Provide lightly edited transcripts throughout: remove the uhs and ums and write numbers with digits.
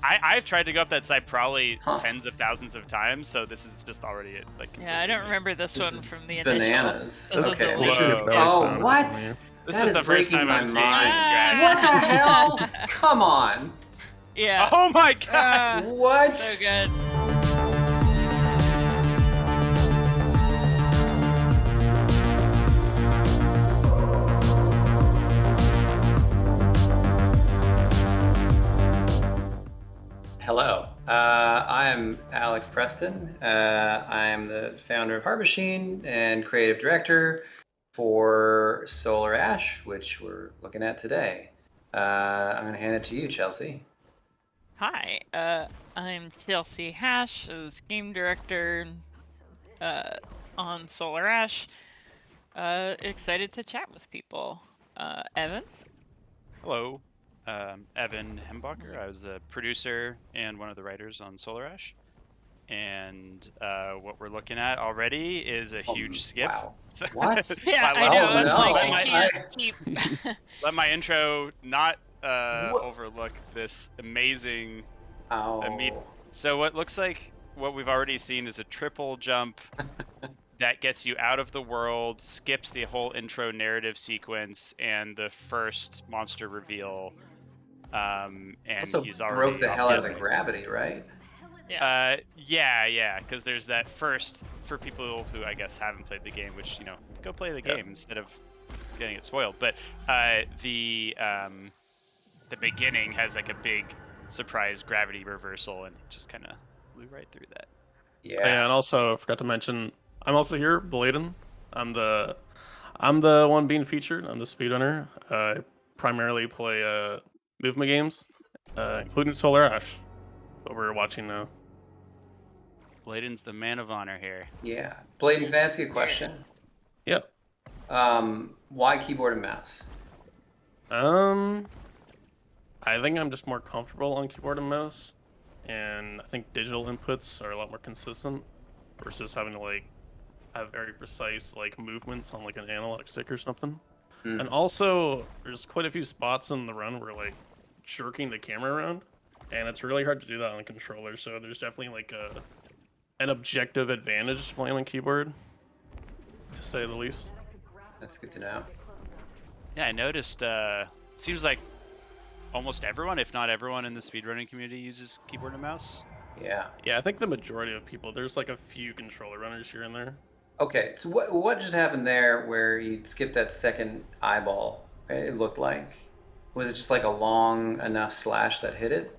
I've tried to go up that side probably Huh. tens of thousands of times, so this is just already like. Yeah, I don't remember this one is from the initial. bananas. This is Okay, a this leak. is. Whoa. Oh, what? This That is the first breaking time my I'm seeing mind. this strategy. What the hell? Come on. Yeah. Oh my god! What? So good. Hello, I'm Alx Preston. I'm the founder of Heart Machine and creative director for Solar Ash, which we're looking at today. I'm going to hand it to you, Chelsea. Hi, I'm Chelsea Hash, as game director on Solar Ash. Excited to chat with people. Evan? Hello, Evan Hembacher. I was the producer and one of the writers on Solar Ash. And what we're looking at already is a huge skip. Wow. What? Yeah, Well, I know. oh, I'm no. like, I can't keep. Let my intro not overlook this amazing. Oh. So what looks like what we've already seen is a triple jump that gets you out of the world, skips the whole intro narrative sequence and the first monster reveal. And Also he's already broke the hell out of the away. gravity, right? Yeah, because there's that first, for people who I guess haven't played the game, which, you know, go play the game instead of getting it spoiled. But the beginning has like a big surprise gravity reversal, and it just kind of flew right through that. Yeah. And also, I forgot to mention, I'm also here, Blaidan. I'm the one being featured. I'm the speedrunner. I primarily play movement games, including Solar Ash, what we're watching now. Blaidan's the man of honor here. Yeah. Blaidan, can I ask you a question? Yep. Why keyboard and mouse? I think I'm just more comfortable on keyboard and mouse, and I think digital inputs are a lot more consistent versus having to like have very precise like movements on like an analog stick or something. And also, there's quite a few spots in the run where like jerking the camera around, and it's really hard to do that on a controller. So there's definitely like an objective advantage to playing on keyboard, to say the least. That's good to know. Yeah, I noticed. Seems like almost everyone, if not everyone, in the speedrunning community uses keyboard and mouse. Yeah. Yeah, I think the majority of people. There's like a few controller runners here and there. Okay, so what just happened there where you skipped that second eyeball, it looked like? Was it just like a long enough slash that hit it?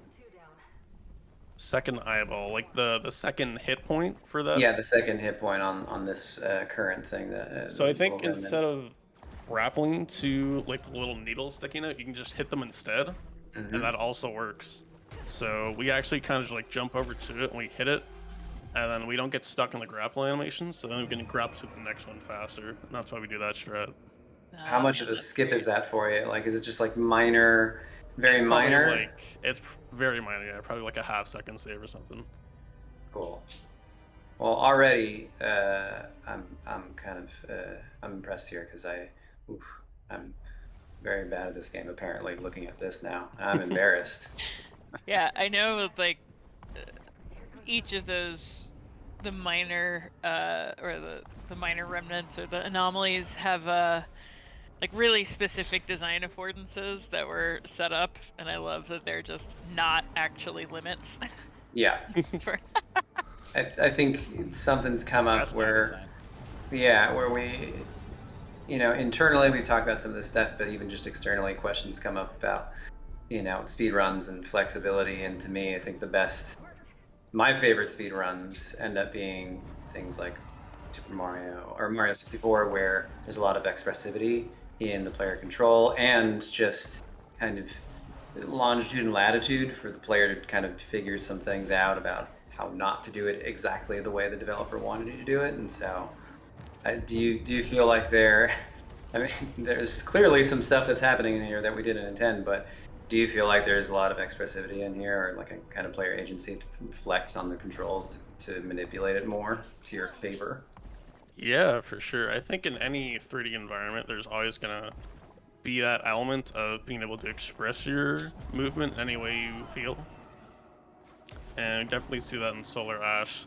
Second eyeball, like the second hit point for that? Yeah, the second hit point on this current thing. So I think instead of grappling to like the little needles sticking out, you can just hit them instead, and that also works. So we actually kind of just like jump over to it and we hit it, and then we don't get stuck in the grapple animation, so then we can grab to the next one faster. And that's why we do that strat. How much of a skip is that for you? Like, is it just like minor, very It's minor? It's very minor, yeah, probably like a half-second save or something. Cool. Well, already I'm kind of I'm impressed here because I'm very bad at this game. Apparently, looking at this now, I'm embarrassed. Yeah, I know. Like each of those, the minor or the minor remnants or the anomalies have like really specific design affordances that were set up, and I love that they're just not actually limits. Yeah. I think something's come up where, where we, internally we've talked about some of this stuff, but even just externally, questions come up about, speed runs and flexibility. And to me, I think my favorite speed runs end up being things like Super Mario or Mario 64, where there's a lot of expressivity in the player control and just kind of longitude and latitude for the player to kind of figure some things out about how not to do it exactly the way the developer wanted you to do it. And so do you feel like there's clearly some stuff that's happening in here that we didn't intend, but do you feel like there's a lot of expressivity in here, or like a kind of player agency to flex on the controls to manipulate it more to your favor? Yeah, for sure. I think in any 3D environment, there's always gonna be that element of being able to express your movement any way you feel. and definitely see that in Solar Ash.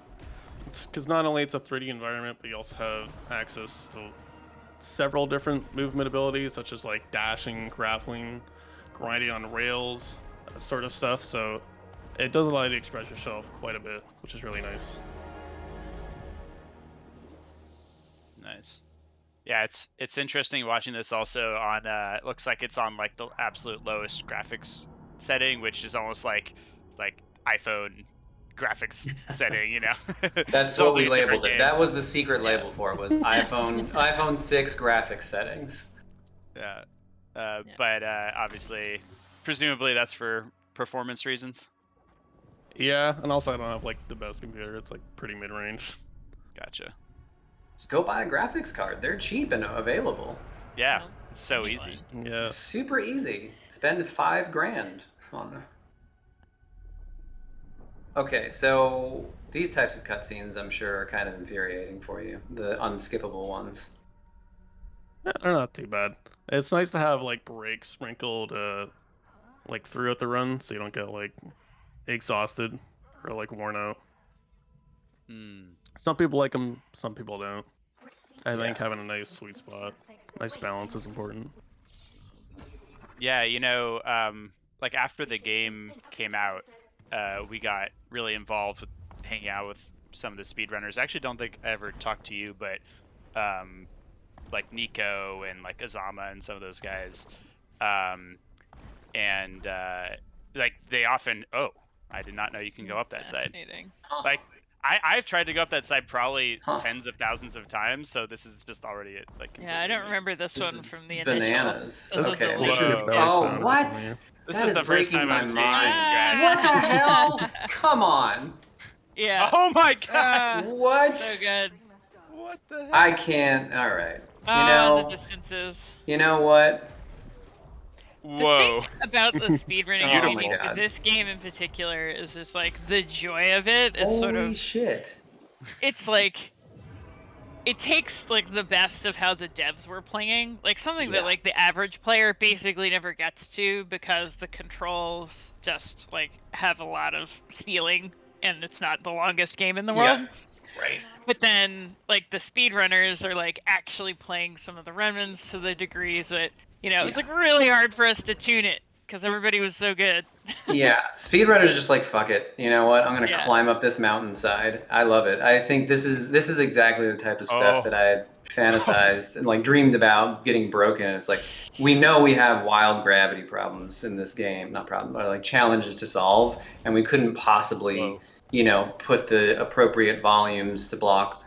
Because not only it's a 3D environment, but you also have access to several different movement abilities, such as like dashing, grappling, grinding on rails, that sort of stuff. So it does allow you to express yourself quite a bit, which is really nice. Nice. Yeah, it's interesting watching this also on it looks like it's on like the absolute lowest graphics setting, which is almost like iPhone graphics setting, you know. That's what Totally we a different labeled it. game. That was the secret Yeah. label for it, was iPhone 6 graphics settings. Yeah. But obviously, presumably that's for performance reasons. Yeah, and also I don't have like the best computer. It's like pretty mid-range. Gotcha. Just go buy a graphics card. They're cheap and available. Yeah, Well, it's so anyway. easy. Yeah. It's super easy. Spend $5,000 on them. Okay, so these types of cutscenes, I'm sure, are kind of infuriating for you. The unskippable ones. They're not too bad. It's nice to have like breaks sprinkled like throughout the run, so you don't get like exhausted or like worn out. Hmm. Some people like them, some people don't. I think having a nice sweet spot, nice balance is important. Yeah, you know, like after the game came out, we got really involved with hanging out with some of the speedrunners. I actually don't think I ever talked to you, but like Nico and like Azama and some of those guys, and like they often. Oh, I did not know you can go up that side. Fascinating. Like I've tried to go up that side probably Huh. tens of thousands of times, so this is just already it. Like Yeah, I don't remember this This one is from the initial. bananas. This is Okay, a this is. Whoa. Oh, what? This That is is the first breaking time my I'm seeing mind. this scratch. What the hell? Come on. Yeah. Oh my god! What? So good. What the heck? I can't. All right. Oh, the distances. You know what? Whoa! The thing about the speedrunning Oh my community for God. this game in particular is just like the joy of it. It's Holy sort of, shit. it's like, it takes like the best of how the devs were playing, like something Yeah. that like the average player basically never gets to because the controls just like have a lot of stealing and it's not the longest game in the world. Right. But then, like, the speedrunners are, like, actually playing some of the remnants to the degrees that, you know, it was, like, really hard for us to tune it, because everybody was so good. Yeah, speedrunners just like, fuck it. You know what? I'm gonna Yeah. climb up this mountainside. I love it. I think this is exactly the type of stuff Oh. that I had fantasized and like dreamed about getting broken. It's like, we know we have wild gravity problems in this game, not problem, but like challenges to solve, and we couldn't possibly, Whoa. you know, put the appropriate volumes to block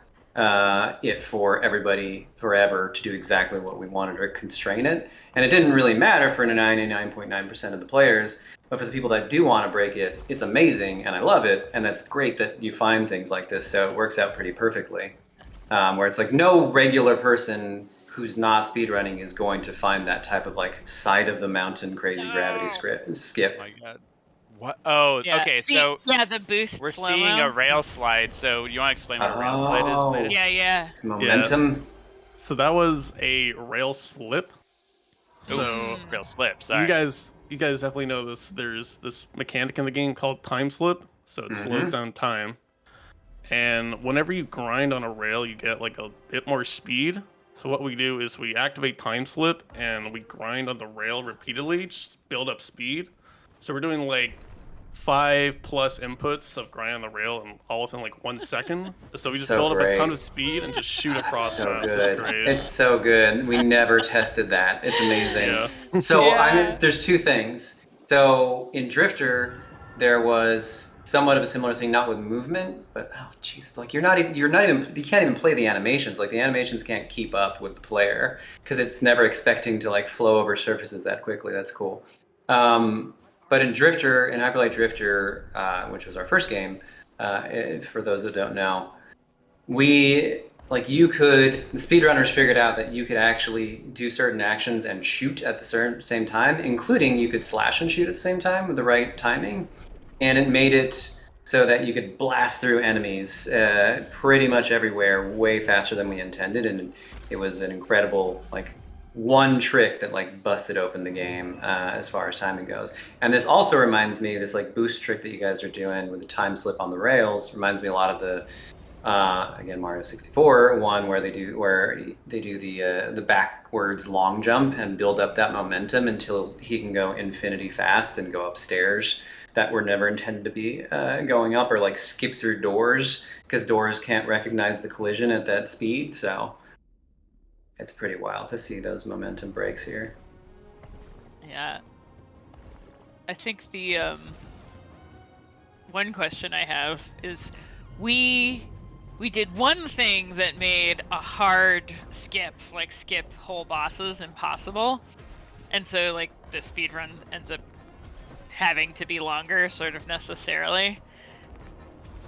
it for everybody forever to do exactly what we wanted or constrain it. And it didn't really matter for 99.9% of the players, but for the people that do want to break it, it's amazing and I love it. And that's great that you find things like this. So it works out pretty perfectly. Where it's like no regular person who's not speedrunning is going to find that type of like side of the mountain crazy gravity skip. Oh my god! What? Oh, Yeah. okay. So yeah, the boost we're slow-mo. seeing a rail slide. So you want to explain what a rail slide is, Oh. Blaidan? Yeah. It's momentum. So that was a rail slip. So Rail slip. Sorry. you guys definitely know this. There's this mechanic in the game called time slip. So it slows down time. And whenever you grind on a rail, you get like a bit more speed. So what we do is we activate time slip and we grind on the rail repeatedly, just build up speed. So we're doing like 5+ inputs of grind on the rail and all within like 1 second. So we just So build up a ton great. of speed and just shoot across So maps. It's good. great. It's so good. We never tested that. It's amazing. Yeah. So Yeah. there's two things. So in Drifter, there was somewhat of a similar thing, not with movement, but oh jeez, like you can't even play the animations. Like the animations can't keep up with the player because it's never expecting to like flow over surfaces that quickly. That's cool. But in Drifter, in Hyperlight Drifter, which was our first game, for those that don't know, the speedrunners figured out that you could actually do certain actions and shoot at the same time, including you could slash and shoot at the same time with the right timing. And it made it so that you could blast through enemies pretty much everywhere way faster than we intended. And it was an incredible, like, one trick that like busted open the game as far as timing goes. And this also reminds me, this like boost trick that you guys are doing with the time slip on the rails reminds me a lot of the again Mario 64 one where they do the backwards long jump and build up that momentum until he can go infinity fast and go upstairs that were never intended to be going up, or like skip through doors because doors can't recognize the collision at that speed. So it's pretty wild to see those momentum breaks here. Yeah. I think the one question I have is we did one thing that made a hard skip, like skip whole bosses, impossible. And so like the speedrun ends up having to be longer, sort of necessarily.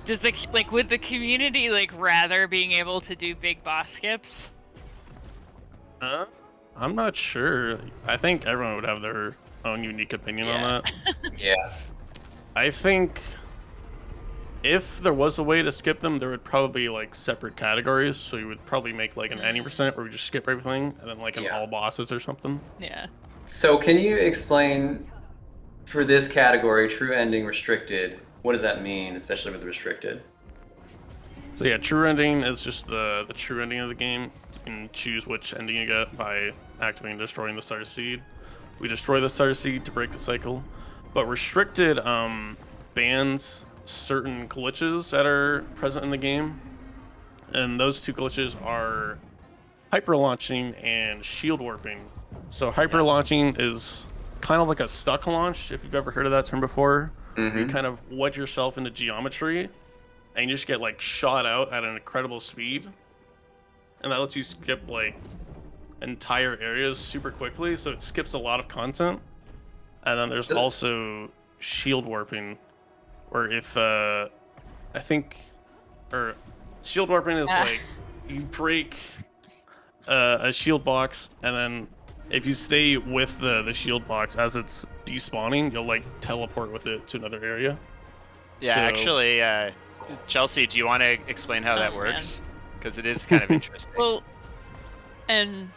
Does the would the community like rather being able to do big boss skips? I'm not sure. I think everyone would have their own unique opinion on that. Yeah. I think if there was a way to skip them, there would probably be like separate categories. So you would probably make like an 90% where we just skip everything, and then like an all bosses or something. Yeah. So can you explain for this category, true ending restricted, what does that mean, especially with the restricted? So yeah, true ending is just the true ending of the game. You can choose which ending you get by activating and destroying the star seed. We destroy the star seed to break the cycle. But restricted bans certain glitches that are present in the game. And those two glitches are hyper launching and shield warping. So hyper launching is kind of like a stuck launch, if you've ever heard of that term before. You kind of wedge yourself into geometry and you just get like shot out at an incredible speed, and that lets you skip like entire areas super quickly, so it skips a lot of content. And then there's also shield warping, where if shield warping is like you break a shield box, and then if you stay with the shield box as it's despawning, you'll like teleport with it to another area. Yeah, actually, Chelsea, do you want to explain how that works? Because it is kind of interesting. Well, and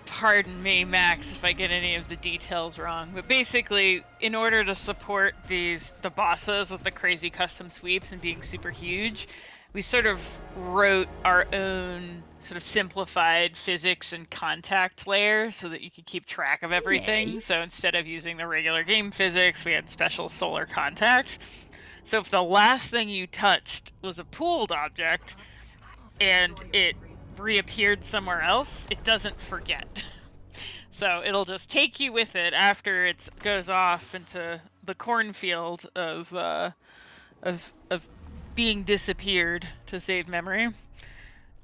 pardon me, Max, if I get any of the details wrong, but basically, in order to support the bosses with the crazy custom sweeps and being super huge, we sort of wrote our own sort of simplified physics and contact layer so that you could keep track of everything. So instead of using the regular game physics, we had special solar contact. So if the last thing you touched was a pooled object and it reappeared somewhere else, it doesn't forget. So it'll just take you with it after it goes off into the cornfield of being disappeared to save memory.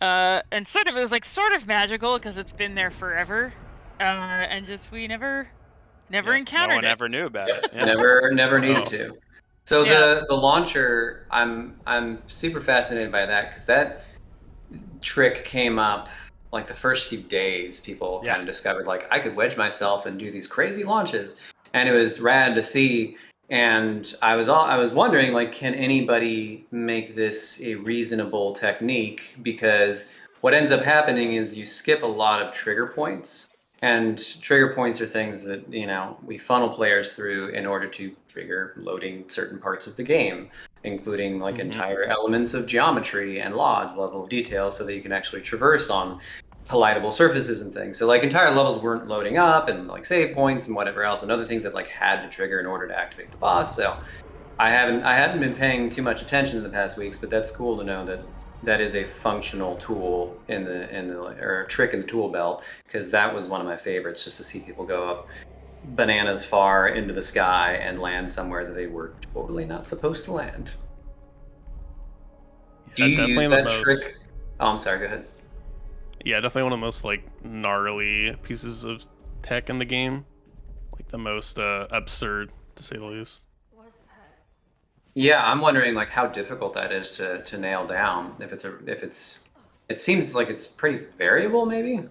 And sort of it was like sort of magical because it's been there forever, and just we never encountered it. No one ever knew about it. Yeah. Never needed to. So the launcher, I'm super fascinated by that because that trick came up like the first few days. People kind of discovered like I could wedge myself and do these crazy launches, and it was rad to see. And I was wondering like, can anybody make this a reasonable technique? Because what ends up happening is you skip a lot of trigger points. And trigger points are things that, we funnel players through in order to trigger loading certain parts of the game, including like entire elements of geometry and LODs, level of detail, so that you can actually traverse on collidable surfaces and things. So like entire levels weren't loading up, and like save points and whatever else, and other things that like had to trigger in order to activate the boss. So I hadn't been paying too much attention in the past weeks, but that's cool to know that is a functional tool or a trick in the tool belt, because that was one of my favorites, just to see people go up bananas far into the sky and land somewhere that they were totally not supposed to land. Do you use that trick? Oh, I'm sorry, go ahead. Yeah, definitely one of the most like gnarly pieces of tech in the game, like the most absurd to say the least. Yeah, I'm wondering like how difficult that is to nail down. It seems like it's pretty variable, maybe.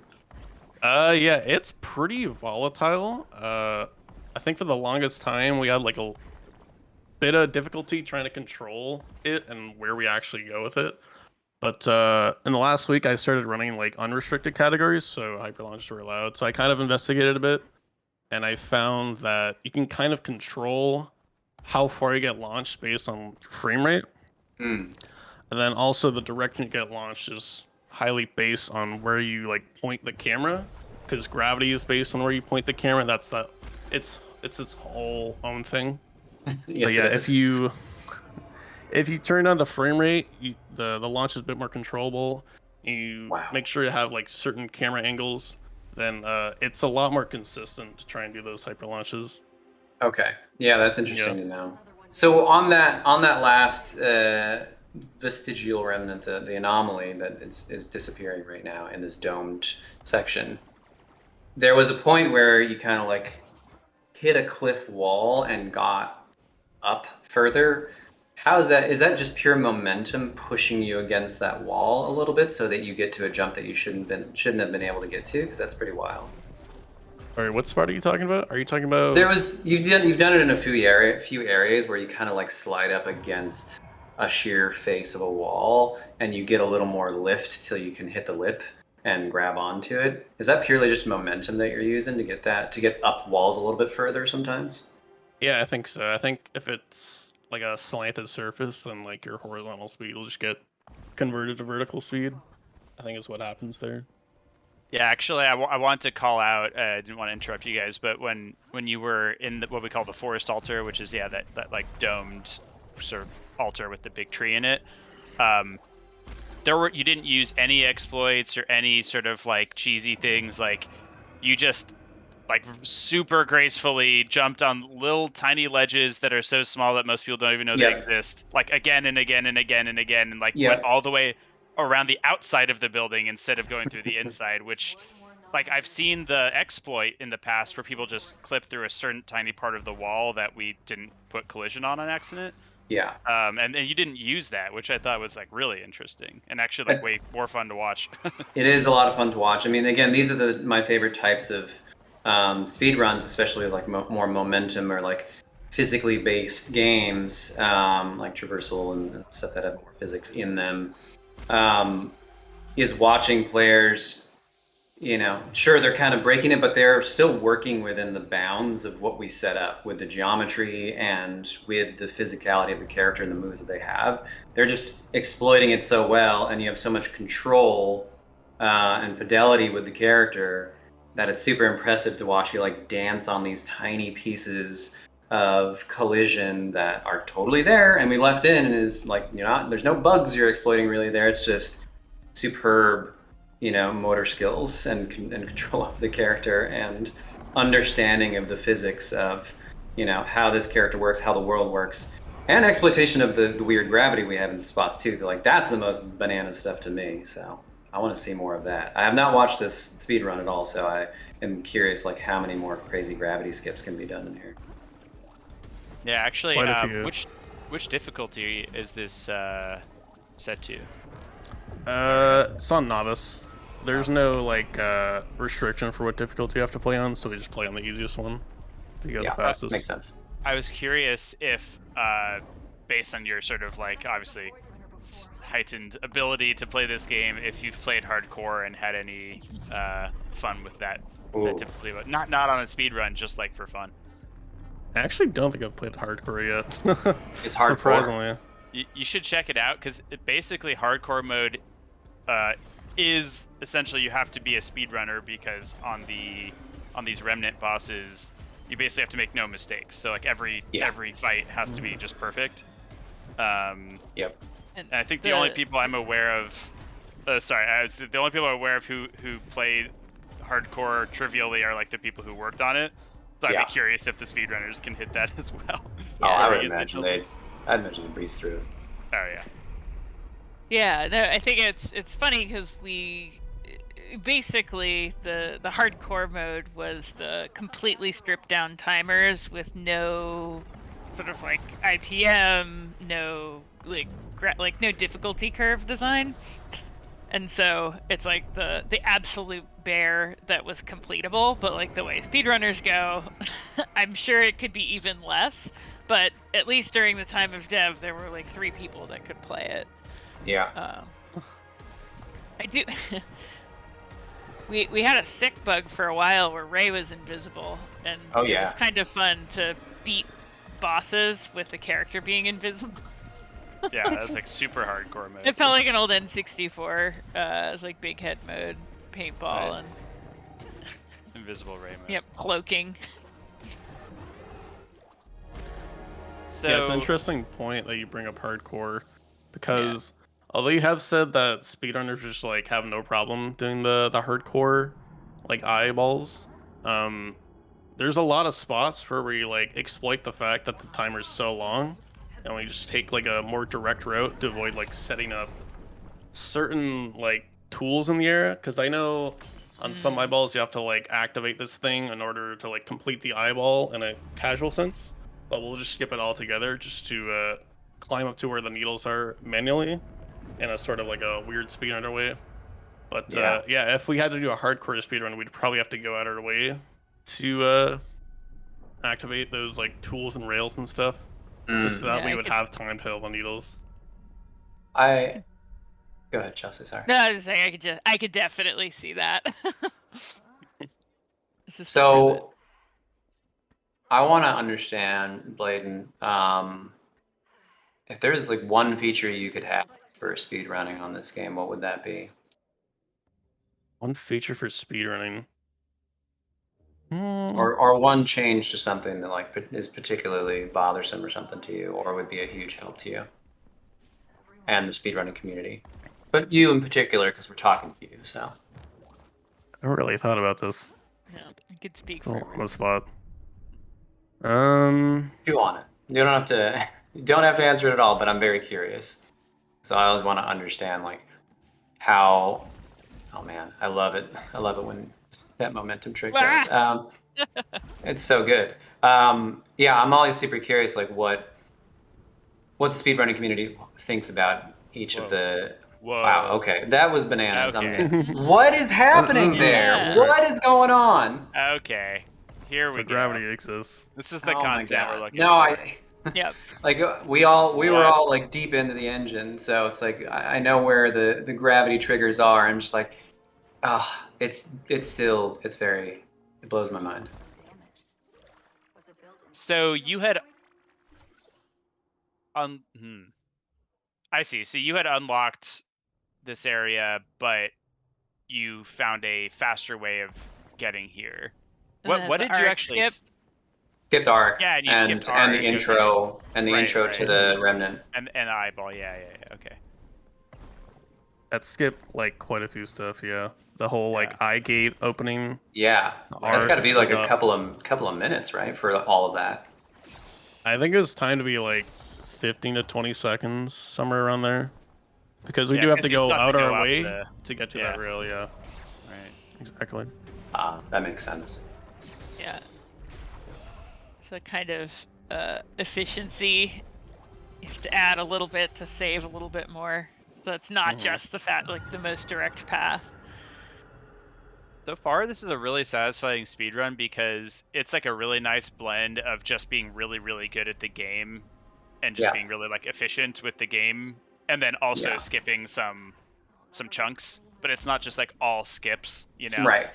Yeah, it's pretty volatile. I think for the longest time we had like a bit of difficulty trying to control it and where we actually go with it. But in the last week, I started running like unrestricted categories, so hyper launches were allowed. So I kind of investigated a bit, and I found that you can kind of control how far you get launched based on frame rate. Hmm. And then also the direction you get launched is highly based on where you like point the camera, because gravity is based on where you point the camera. That's that. It's its whole own thing. Yes, But yeah, it is. if you turn down the frame rate, the launch is a bit more controllable. You Wow. make sure you have like certain camera angles. Then it's a lot more consistent to try and do those hyper launches. Okay. Yeah, that's interesting to know. So on that last vestigial remnant, the anomaly that is disappearing right now in this domed section, there was a point where you kind of like hit a cliff wall and got up further. How is that? Is that just pure momentum pushing you against that wall a little bit so that you get to a jump that you shouldn't have been able to get to? Because that's pretty wild. All right, what spot are you talking about? Are you talking about? You've done it in a few areas where you kind of like slide up against a sheer face of a wall and you get a little more lift till you can hit the lip and grab onto it. Is that purely just momentum that you're using to get up walls a little bit further sometimes? Yeah, I think so. I think if it's like a slanted surface, then like your horizontal speed will just get converted to vertical speed. I think is what happens there. Yeah, actually, I want to call out. I didn't want to interrupt you guys, but when you were in what we call the forest altar, which is that like domed sort of altar with the big tree in it, you didn't use any exploits or any sort of like cheesy things. Like you just like super gracefully jumped on little tiny ledges that are so small that most people don't even know they exist. Like again and again and again and again, and like went all the way around the outside of the building instead of going through the inside, which like I've seen the exploit in the past where people just clip through a certain tiny part of the wall that we didn't put collision on accident. Yeah. And you didn't use that, which I thought was like really interesting and actually like way more fun to watch. It is a lot of fun to watch. I mean, again, these are my favorite types of speed runs, especially like more momentum or like physically based games, like traversal and stuff that have more physics in them. Is watching players, sure, they're kind of breaking it, but they're still working within the bounds of what we set up with the geometry and with the physicality of the character and the moves that they have. They're just exploiting it so well, and you have so much control and fidelity with the character that it's super impressive to watch you like dance on these tiny pieces of collision that are totally there and we left in, and is like, there's no bugs you're exploiting really there. It's just superb, motor skills and control of the character and understanding of the physics of, how this character works, how the world works, and exploitation of the weird gravity we have in spots too. Like that's the most banana stuff to me. So I want to see more of that. I have not watched this speedrun at all, so I am curious like how many more crazy gravity skips can be done in here. Yeah, actually, which difficulty is this set to? It's on novice. There's no like restriction for what difficulty you have to play on, so we just play on the easiest one to go the fastest. Makes sense. I was curious if, based on your sort of like obviously heightened ability to play this game, if you've played hardcore and had any fun with that difficulty, but not on a speed run, just like for fun. I actually don't think I've played hardcore yet. It's hardcore. Surprisingly. You should check it out because basically hardcore mode is essentially you have to be a speedrunner because on these remnant bosses you basically have to make no mistakes. So like every fight has to be just perfect. Yep. And I think the only people I'm aware of, the only people I'm aware of who play hardcore trivially are like the people who worked on it. So I'd be curious if the speedrunners can hit that as well. Oh, I would imagine they'd breeze through. Oh yeah. Yeah, no, I think it's funny because we basically the hardcore mode was the completely stripped down timers with no sort of like IPM, no like no difficulty curve design. And so it's like the absolute bare that was completable, but like the way speedrunners go, I'm sure it could be even less. But at least during the time of dev, there were like 3 people that could play it. Yeah. I do. we had a sick bug for a while where Ray was invisible, and Oh, it yeah. was kind of fun to beat bosses with the character being invisible. Yeah, that's like super hardcore mode. It felt like an old N64. It was like big head mode, paintball, Right. and Invisible Ray mode. yep, cloaking. So Yeah, it's an interesting point that you bring up hardcore, because although you have said that speedrunners just like have no problem doing the hardcore like eyeballs, there's a lot of spots where we like exploit the fact that the timer is so long, and we just take like a more direct route to avoid like setting up certain like tools in the area. Because I know on some eyeballs you have to like activate this thing in order to like complete the eyeball in a casual sense, but we'll just skip it altogether just to climb up to where the needles are manually in a sort of like a weird speedrunner way. But yeah, if we had to do a hardcore speedrun, we'd probably have to go out our way to activate those like tools and rails and stuff, just so that Yeah, we I would could- have time to hit the needles. Go ahead, Chelsea. Sorry. No, I was just saying I could definitely see that. This is So I want to understand, Blaidan, if there's like one feature you could have for speed running on this game, what would that be? One feature for speedrunning. Or one change to something that like is particularly bothersome or something to you, or would be a huge help to you and the speedrunning community. But you in particular, because we're talking to you, so. I haven't really thought about this. no, I could speak It's for all on the everyone. spot. Chew on it. You don't have to. You don't have to answer it at all. But I'm very curious. So I always want to understand like how. Oh man, I love it. I love it when that momentum trick goes. It's so good. Yeah, I'm always super curious, like what the speedrunning community thinks about each of the. Whoa. Wow. Okay, that was bananas. Okay. What is happening there? Yeah. What is going on? Okay. Here we So go. gravity exists. This is the Oh my content we're God. looking No, for. Yep. like we were What? all like deep into the engine, so it's like I know where the gravity triggers are. I'm just like, it's very, it blows my mind. So you had I see. So you had unlocked this area, but you found a faster way of getting here. What The did you arc actually skip? Skipped arc. Yeah, and you and skipped and arc, the okay. intro and the Right, intro to right. the remnant. and the eyeball, yeah, okay. That skipped like quite a few stuff. Yeah, the whole like eye gate opening. Yeah, that's Arc got to be like a stuff. couple of minutes, right, for all of that. I think it was time to be like 15 to 20 seconds, somewhere around there, because we Yeah, do have 'cause to you go still have out to go our up way the- to get to yeah. that rail. Yeah, Right. exactly. That makes sense. Yeah. It's a kind of efficiency. You have to add a little bit to save a little bit more. So it's not just the most direct path. So far, this is a really satisfying speedrun because it's like a really nice blend of just being really, really good at the game and just being really like efficient with the game, and then also skipping some chunks. But it's not just like all skips, you know? Right.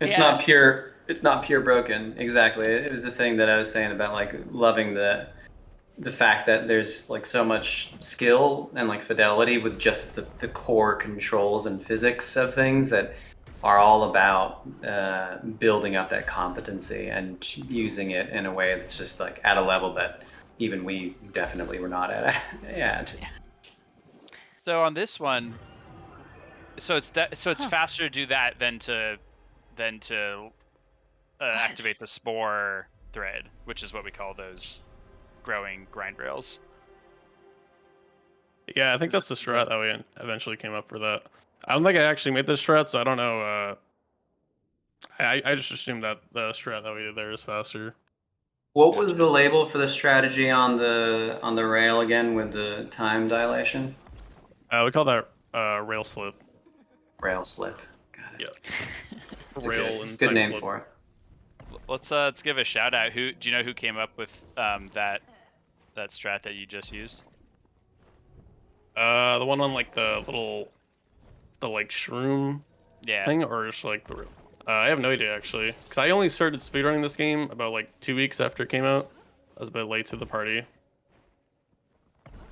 It's not pure. It's not pure broken. Exactly. It was the thing that I was saying about like loving the fact that there's like so much skill and like fidelity with just the core controls and physics of things that are all about building up that competency and using it in a way that's just like at a level that even we definitely were not at. So on this one, so it's faster to do that than to activate the spore thread, which is what we call those growing grind rails. Yeah, I think that's the strat that we eventually came up for that. I don't think I actually made this strat, so I don't know. I just assumed that the strat that we did there is faster. What was the label for the strategy on the rail again with the time dilation? We call that rail slip. Rail slip. Got it. Yeah. Rail It's and a good time name slip. for it. Let's give a shout out. Do you know who came up with that strat that you just used? The one on like the like shroom Yeah. thing, or just like the real? I have no idea actually, because I only started speedrunning this game about like 2 weeks after it came out. I was a bit late to the party,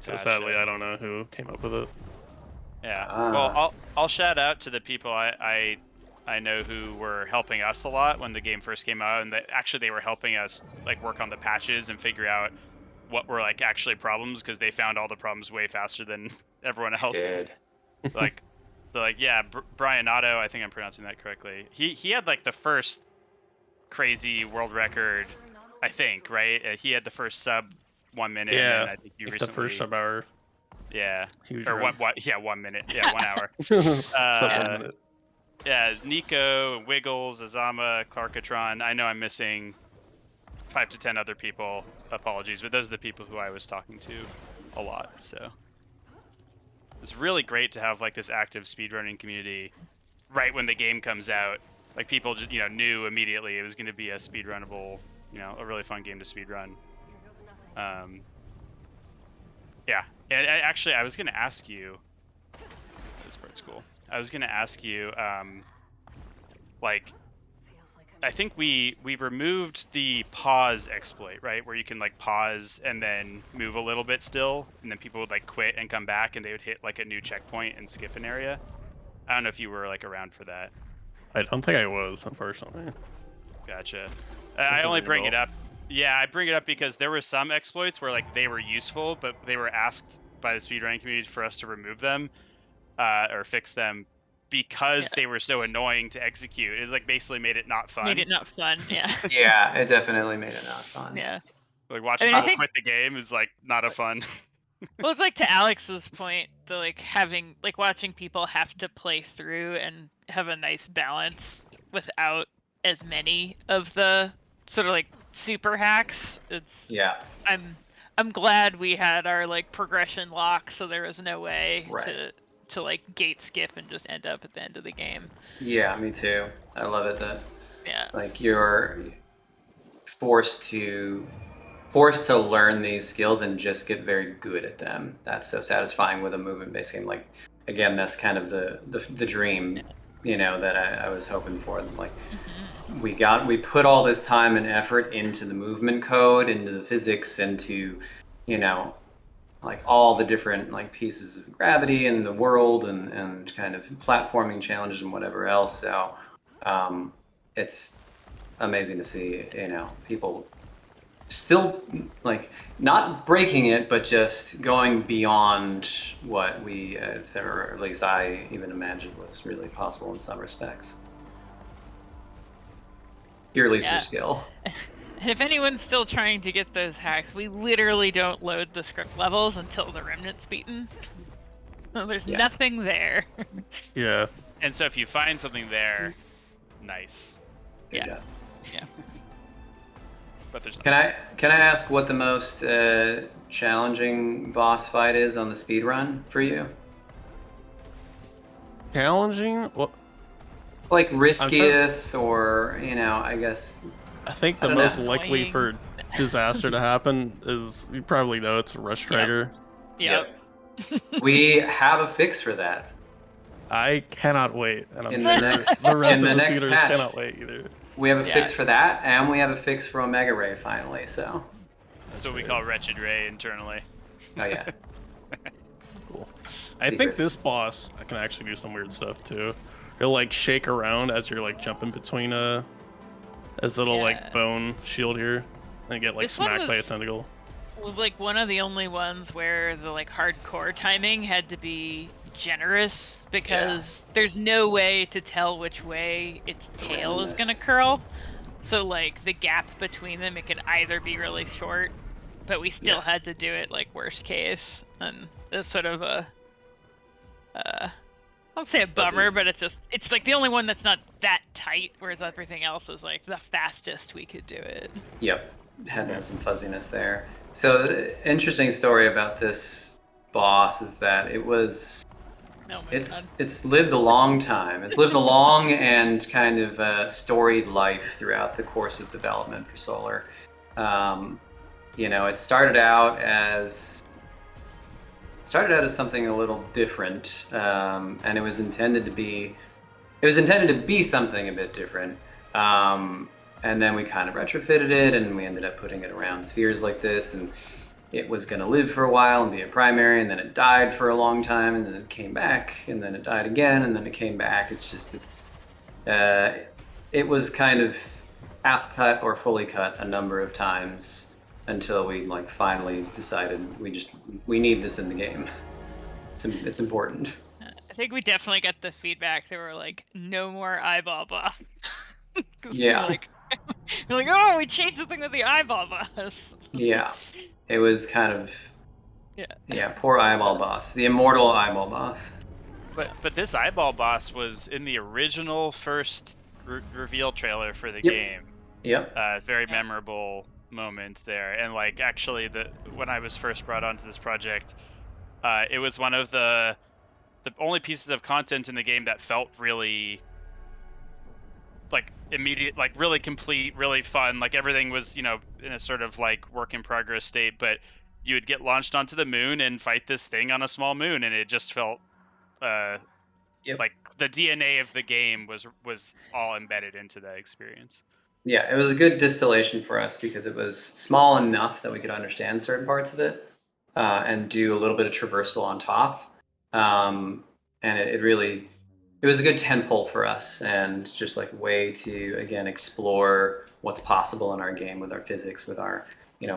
so Gotcha. sadly I don't know who came up with it. Yeah. Ah. Well, I'll shout out to the people I know who were helping us a lot when the game first came out, and that actually they were helping us like work on the patches and figure out what were like actually problems, because they found all the problems way faster than everyone else. Did. Like, yeah, Brian Otto, I think I'm pronouncing that correctly. He had like the first crazy world record, I think, right? He had the first sub 1 minute. Yeah, and then I think you like recently. the first sub hour. Yeah. Huge Or run. yeah, 1 minute. Yeah, 1 hour. Sub 1 minute. Yeah, Nico, Wiggles, Azama, Clarkatron. I know I'm missing 5 to 10 other people. Apologies, but those are the people who I was talking to a lot. So it's really great to have like this active speedrunning community right when the game comes out. Like people just, knew immediately it was going to be a speedrunnable, a really fun game to speedrun. Yeah, and actually I was going to ask you. This part's cool. I was going to ask you, like, I think we removed the pause exploit, right? Where you can like pause and then move a little bit still, and then people would like quit and come back, and they would hit like a new checkpoint and skip an area. I don't know if you were like around for that. I don't think I was, unfortunately. Gotcha. I only bring it up. Yeah, I bring it up because there were some exploits where like they were useful, but they were asked by the speedrunning community for us to remove them or fix them because they were so annoying to execute. It like basically made it not fun. Made it not fun, yeah. Yeah, it definitely made it not fun. Yeah. Like watching I mean, people quit the game is like not a fun. Well, it's like to Alex's point, the watching people have to play through and have a nice balance without as many of the sort of like super hacks. I'm glad we had our like progression lock, so there was no way to like gate skip and just end up at the end of the game. Yeah, me too. I love it that like you're forced to learn these skills and just get very good at them. That's so satisfying with a movement-based game. Like, again, that's kind of the dream, that I was hoping for. Like, we put all this time and effort into the movement code, into the physics, into, like all the different like pieces of gravity in the world and kind of platforming challenges and whatever else. So it's amazing to see, people still like not breaking it, but just going beyond what we, or at least I even imagined was really possible in some respects. Purely through skill. And if anyone's still trying to get those hacks, we literally don't load the script levels until the remnant's beaten. So there's nothing there. Yeah. And so if you find something there, nice. Good job. Yeah. But there's Can I ask what the most challenging boss fight is on the speedrun for you? Challenging? Well, like riskiest, or I guess. I think the most likely for disaster to happen is, you probably know, it's Rush Tracker. Yep. We have a fix for that. I cannot wait, and I'm In sure the next the rest in of the the next speeders patch. cannot wait either. We have a fix for that, and we have a fix for Omega Ray finally. So. That's what we call Wretched Ray internally. Oh yeah. Cool. I think this boss can actually do some weird stuff too. He'll like shake around as you're like jumping between his little like bone shield here, and get like smacked by a tentacle. Like one of the only ones where the like hardcore timing had to be generous, because there's no way to tell which way its tail is gonna curl. So like the gap between them, it can either be really short, but we still had to do it like worst case, and it's sort of a I don't say a bummer, but it's like the only one that's not that tight, whereas everything else is like the fastest we could do it. Yep, had to have some fuzziness there. So the interesting story about this boss is that it's lived a long time. It's lived a long and kind of storied life throughout the course of development for Solar. It started out as started out as something a little different, and it was intended to be something a bit different. And then we kind of retrofitted it, and we ended up putting it around spheres like this, and it was going to live for a while and be a primary, and then it died for a long time, and then it came back, and then it died again, and then it came back. It was kind of half cut or fully cut a number of times until we like finally decided we need this in the game. It's important. I think we definitely got the feedback. They were like, no more eyeball boss. Yeah. We're like, oh, we changed the thing with the eyeball boss. Yeah. It was kind of, yeah, poor eyeball boss, the immortal eyeball boss. But this eyeball boss was in the original first reveal trailer for the game. Yep. Very memorable moment there, and like actually when I was first brought onto this project, it was one of the only pieces of content in the game that felt really like immediate, like really complete, really fun. Like everything was, in a sort of like work in progress state, but you would get launched onto the moon and fight this thing on a small moon, and it just felt like the DNA of the game was all embedded into that experience. Yeah, it was a good distillation for us because it was small enough that we could understand certain parts of it and do a little bit of traversal on top. And it was a good tentpole for us, and just like way to again explore what's possible in our game with our physics, with our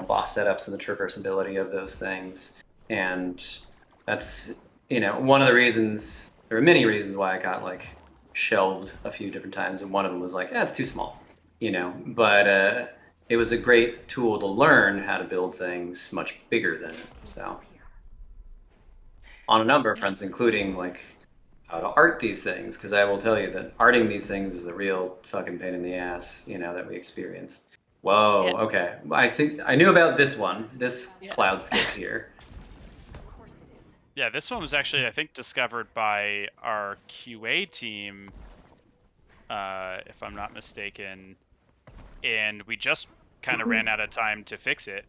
boss setups and the traversability of those things. And that's one of the reasons. There were many reasons why I got like shelved a few different times, and one of them was like, it's too small, But it was a great tool to learn how to build things much bigger than it. So on a number of fronts, including like how to art these things, because I will tell you that arting these things is a real fucking pain in the ass, that we experienced. Whoa, okay. I think I knew about this cloud skip here. Yeah, this one was actually, I think, discovered by our QA team, if I'm not mistaken, and we just kind of ran out of time to fix it.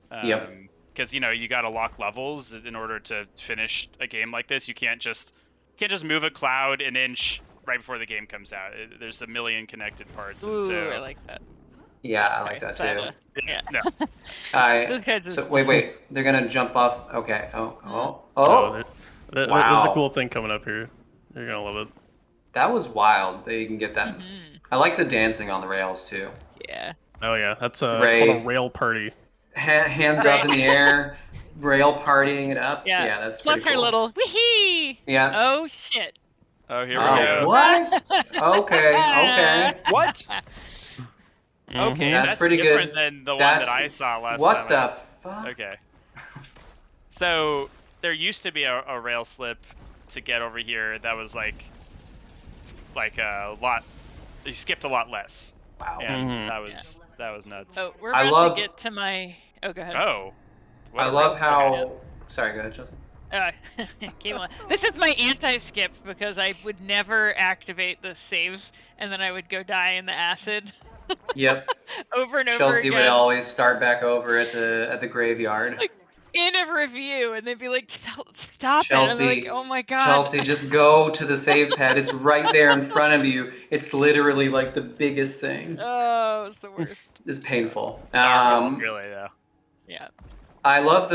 Because you got to lock levels in order to finish a game like this. You can't just move a cloud an inch right before the game comes out. There's a million connected parts. Ooh, and so I like that. Yeah, I like that too. Yeah. No. Wait. They're gonna jump off. Okay. Oh. Wow. There's a Wow. cool thing coming up here. You're gonna love it. That was wild that you can get that. I like the dancing on the rails too. Yeah. Oh yeah, that's called a rail party. Hands up in the air, rail partying it up. Yeah, that's pretty Plus her cool. little wee. Yeah. Oh shit. Oh, here we go. What? Okay. What? Okay, that's pretty different good. than the one that I saw last time. What the fuck? Okay. So there used to be a rail slip to get over here that was like a lot. You skipped a lot less. Wow. And that was nuts. Oh, we're about to get to my. Oh, go ahead. Oh. I love how. Sorry, go ahead, Chelsea. Came on. This is my anti-skip because I would never activate the save, and then I would go die in the acid. Yep. Over and over Chelsea again. would always start back over at the graveyard. Like, in a review, and they'd be like, "Stop Chelsea, it!" I'm like, "Oh my god." Chelsea, just go to the save pad. It's right there in front of you. It's literally like the biggest thing. Oh, it's the worst. It's painful. Really though. Yeah. I love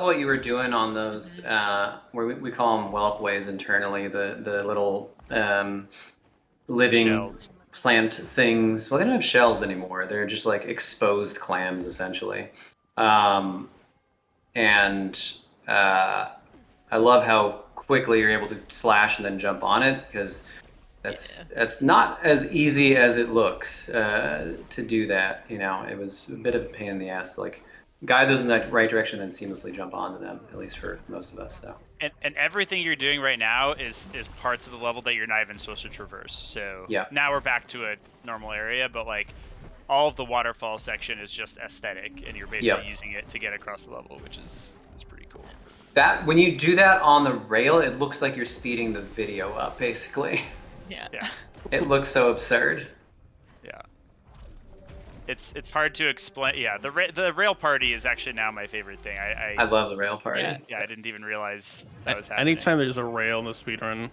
what you were doing on those where we call them whelpways internally, the little living Shells. plant things. Well, they don't have shells anymore. They're just like exposed clams essentially. And I love how quickly you're able to slash and then jump on it, because that's not as easy as it looks to do that. It was a bit of a pain in the ass to like guide those in the right direction and seamlessly jump onto them, at least for most of us. So. And everything you're doing right now is parts of the level that you're not even supposed to traverse. So now we're back to a normal area, but like all of the waterfall section is just aesthetic, and you're basically using it to get across the level, which is pretty cool. That when you do that on the rail, it looks like you're speeding the video up, basically. Yeah. It looks so absurd. Yeah. it's hard to explain. Yeah, the rail party is actually now my favorite thing. I love the rail party. Yeah, I didn't even realize that was happening. Anytime there's a rail in the speedrun,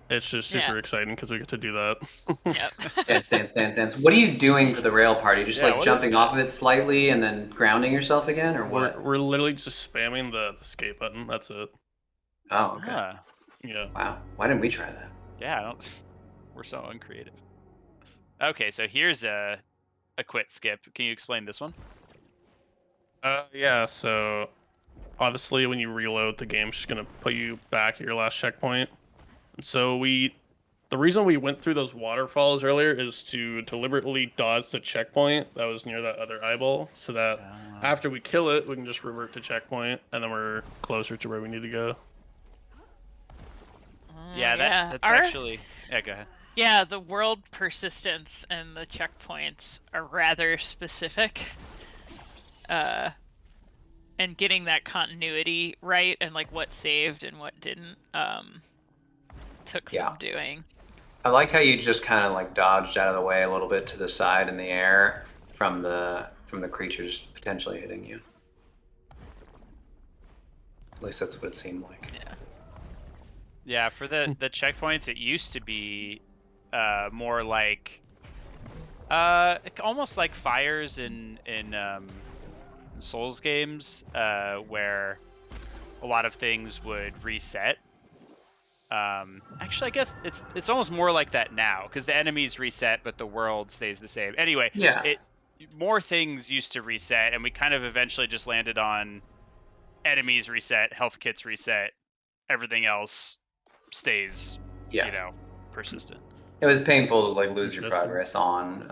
it's just super Yeah. exciting because we get to do that. Yep. Dance. What are you doing for the rail party? Just Yeah, like what is jumping that? off of it slightly and then grounding yourself again, or what? We're literally just spamming the escape button. That's it. Oh, okay. Huh. Yeah. Wow. Why didn't we try that? Yeah, I don't. We're so uncreative. Okay, so here's a quit skip. Can you explain this one? Yeah. So obviously, when you reload, the game's just gonna put you back at your last checkpoint. And so the reason we went through those waterfalls earlier is to deliberately dodge the checkpoint that was near that other eyeball, so that after we kill it, we can just revert to checkpoint, and then we're closer to where we need to go. Yeah, that's actually. Yeah, go ahead. Yeah, the world persistence and the checkpoints are rather specific. And getting that continuity right and like what saved and what didn't took some doing. I like how you just kind of like dodged out of the way a little bit to the side in the air from the creatures potentially hitting you. At least that's what it seemed like. Yeah. Yeah, for the checkpoints, it used to be more like almost like fires in Souls games, where a lot of things would reset. Actually, I guess it's almost more like that now because the enemies reset, but the world stays the same. Anyway, more things used to reset, and we kind of eventually just landed on enemies reset, health kits reset, everything else stays, persistent. It was painful to like lose your progress on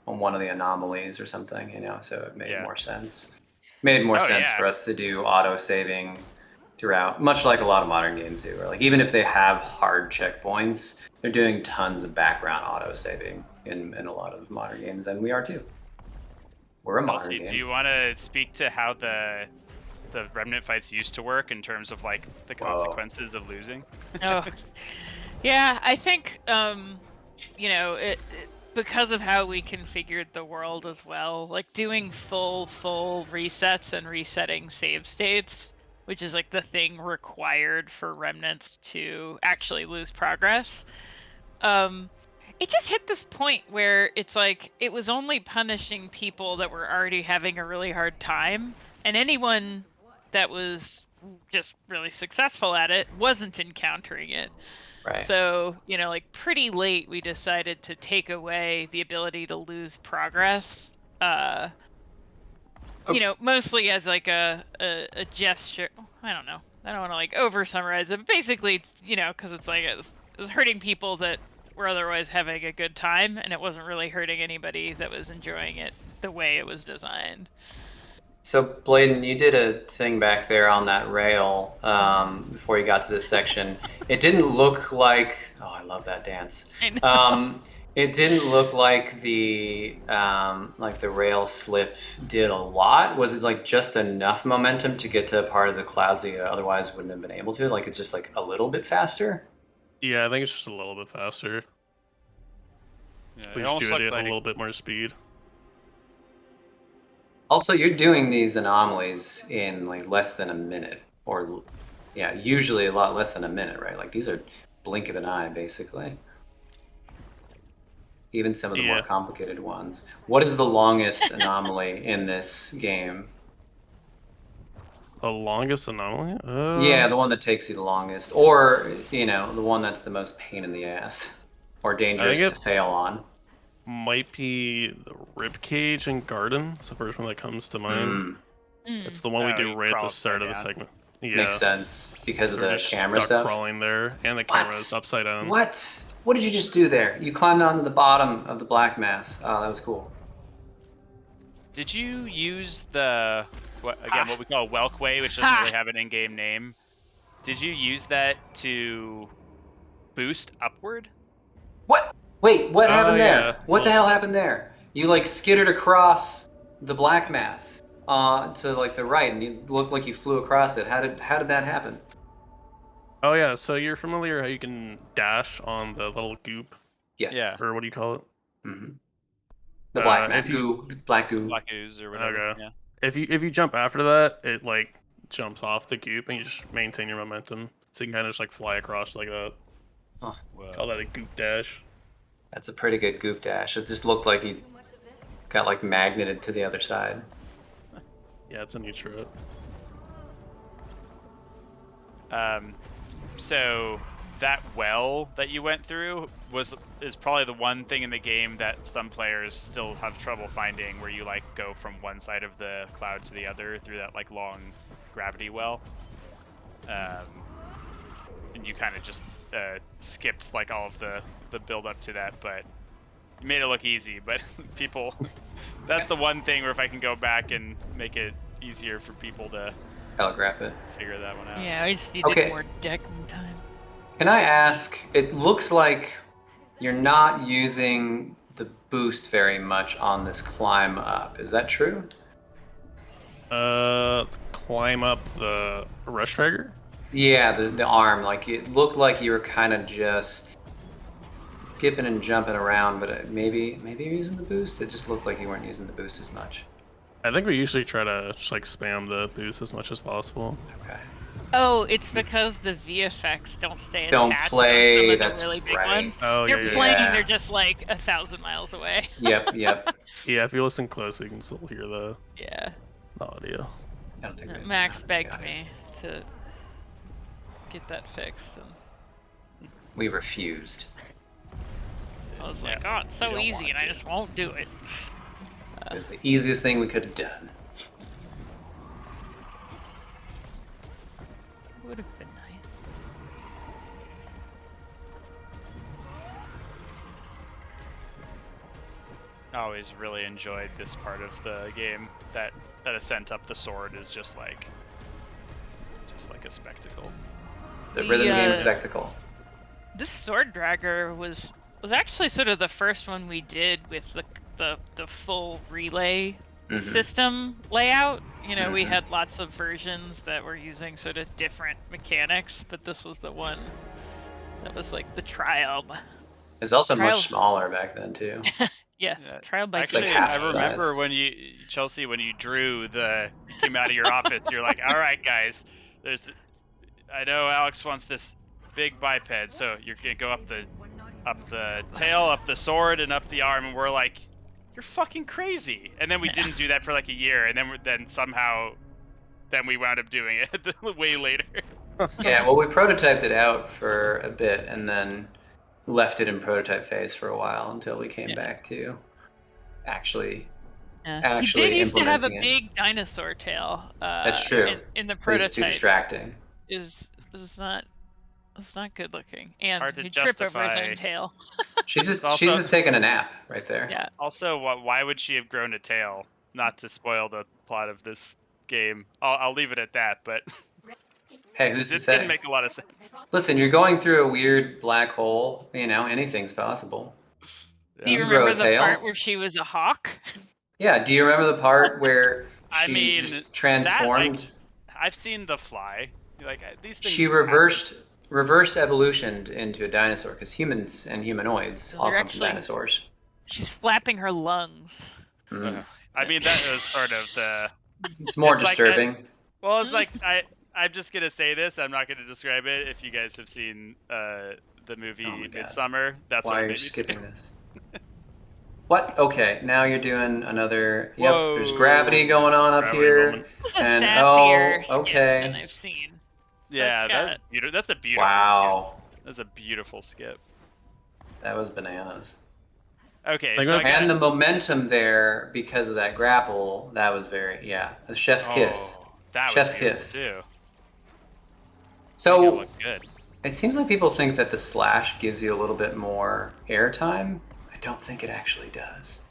one of the anomalies or something, so it made more sense. Made more sense for us to do auto saving throughout, much like a lot of modern games do. Or like even if they have hard checkpoints, they're doing tons of background auto saving in a lot of modern games, and we are too. We're a modern game. Do you want to speak to how the remnant fights used to work in terms of like the consequences of losing? Yeah, I think because of how we configured the world as well, like doing full resets and resetting save states, which is like the thing required for remnants to actually lose progress. It just hit this point where it's like it was only punishing people that were already having a really hard time, and anyone that was just really successful at it wasn't encountering it. Right. So, like pretty late we decided to take away the ability to lose progress. Mostly as like a gesture. I don't know. I don't want to like over summarize it, but basically it's, because it's like it was hurting people that were otherwise having a good time, and it wasn't really hurting anybody that was enjoying it the way it was designed. So, Blaidan, you did a thing back there on that rail before you got to this section. It didn't look like... Oh, I love that dance. I know. It didn't look like the rail slip did a lot. Was it like just enough momentum to get to a part of the clouds that you otherwise wouldn't have been able to? Like it's just like a little bit faster? Yeah, I think it's just a little bit faster. Yeah, we just do it at a little bit more speed. Also, you're doing these anomalies in like less than a minute, or usually a lot less than a minute, right? Like these are blink of an eye, basically. Even some of the more complicated ones. What is the longest anomaly in this game? The longest anomaly? Yeah, the one that takes you the longest, or the one that's the most pain in the ass, or dangerous to fail on. Might be the ribcage and garden. It's the first one that comes to mind. It's the one we do right at the start of the segment. Yeah. Makes sense because of the camera stuff. Crawling there, and the camera's upside down. What? What did you just do there? You climbed onto the bottom of the black mass. Oh, that was cool. Did you use the what we call a Welkway, which doesn't really have an in-game name? Did you use that to boost upward? What? Wait, what happened there? Yeah. What the hell happened there? You like skittered across the black mass to like the right, and you looked like you flew across it. How did that happen? Oh yeah, so you're familiar how you can dash on the little goop? Yes. Yeah. Or what do you call it? Mm-hmm. The black if you black goo. Black ooze or whatever. Okay. Yeah. if you jump after that, it like jumps off the goop and you just maintain your momentum, so you can kind of just like fly across like that. Oh, Call that a goop dash. that's a pretty good goop dash. It just looked like he got like magneted to the other side. Yeah, it's a new trip. So that well that you went through is probably the one thing in the game that some players still have trouble finding, where you like go from one side of the cloud to the other through that like long gravity well. And you kind of just skipped like all of the build up to that, but you made it look easy. But people, that's the one thing where if I can go back and make it easier for people to Telegraph it. figure that one out. Yeah, I just needed more decking time. Can I ask, it looks like you're not using the boost very much on this climb up. Is that true? Climb up the rush trigger? Yeah, the arm. Like, it looked like you were kind of just skipping and jumping around, but maybe you're using the boost? It just looked like you weren't using the boost as much. I think we usually try to just like spam the boost as much as possible. Okay. Oh, it's because the VFX don't stay Don't attached play, on some of that's the really big right. ones. Oh, You're yeah, yeah, playing, yeah. they're just like 1,000 miles away. Yep. Yeah, if you listen close, you can still hear the Yeah. audio. I don't think we Max got begged it. me to get that fixed, and We refused. I was like, oh, it's so don't easy, want and I to. just won't do it. It was the easiest thing we could have done. Would have been nice. I always really enjoyed this part of the game. That ascent up the sword is just like a spectacle. The rhythm game uh, spectacle. This sword dragger was actually sort of the first one we did with the full relay system layout. You know, we had lots of versions that were using sort of different mechanics, but this was the one that was like the trial. It was also Trial- much smaller back then too. Yeah, Yeah. trial by Actually, like half I the remember size. when you drew you came out of your office. You're like, all right, guys, I know Alex wants this big biped, so you're gonna go up the tail, up the sword, and up the arm, and we're like, you're fucking crazy. And then we didn't do that for like a year, and then somehow we wound up doing it way later. Yeah, well, we prototyped it out for a bit and then left it in prototype phase for a while until we came back to actually he did used to have a implementing it. big dinosaur tail. That's true. In the But it's too prototype, distracting. is not. It's not good looking, and Hard to he'd trip over his justify. own tail. She's just Also- she's just taking a nap right there. Yeah. Also, why would she have grown a tail? Not to spoil the plot of this game. I'll leave it at that, but Hey, who's to this didn't say? make a lot of sense. Listen, you're going through a weird black hole. You know, anything's possible. Do you You grow a remember the tail? part where she was a hawk? Yeah. Do you remember the part where I she mean, just transformed? I've seen The Fly. Like these things. She reversed evolutioned into a dinosaur because humans and humanoids all they're come from actually- dinosaurs. She's flapping her lungs. Mm. I mean, that was sort of the. It's more It's like disturbing. Well, it's like I'm just gonna say this. I'm not gonna describe it. If you guys have seen the movie Oh my God. Midsummer, that's Why what are it you made me skipping do. this? What? Okay, now you're doing another. Yep, there's Whoa. gravity going on up Gravity here. moment. This is a And- sassier oh, skit okay. than I've seen. Yeah, That's that's beautiful. That's a beautiful. Wow, Skip. That's a beautiful skip. that was bananas. Okay, Like so that- I And got the momentum there because of that grapple, that was the chef's kiss. That was Chef's beautiful, kiss. too. Made it So look good. it seems like people think that the slash gives you a little bit more airtime. I don't think it actually does.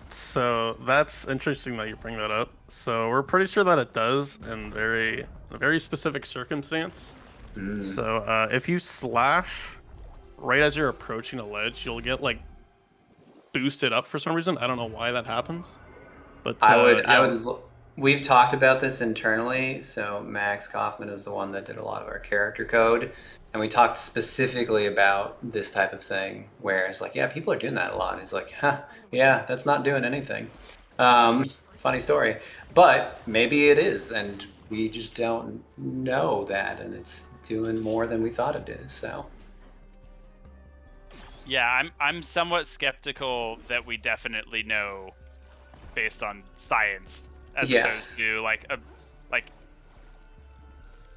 So that's interesting that you bring that up. So we're pretty sure that it does in a very specific circumstance. Mm. So if you slash right as you're approaching a ledge, you'll get like boosted up for some reason. I don't know why that happens, but We've talked about this internally. So Max Kaufman is the one that did a lot of our character code, And we talked specifically about this type of thing where it's like, yeah, people are doing that a lot. And he's like, huh, yeah, that's not doing anything. Funny story. But maybe it is, and we just don't know that, and it's doing more than we thought it is, so. Yeah, I'm somewhat skeptical that we definitely know based on science, as opposed to like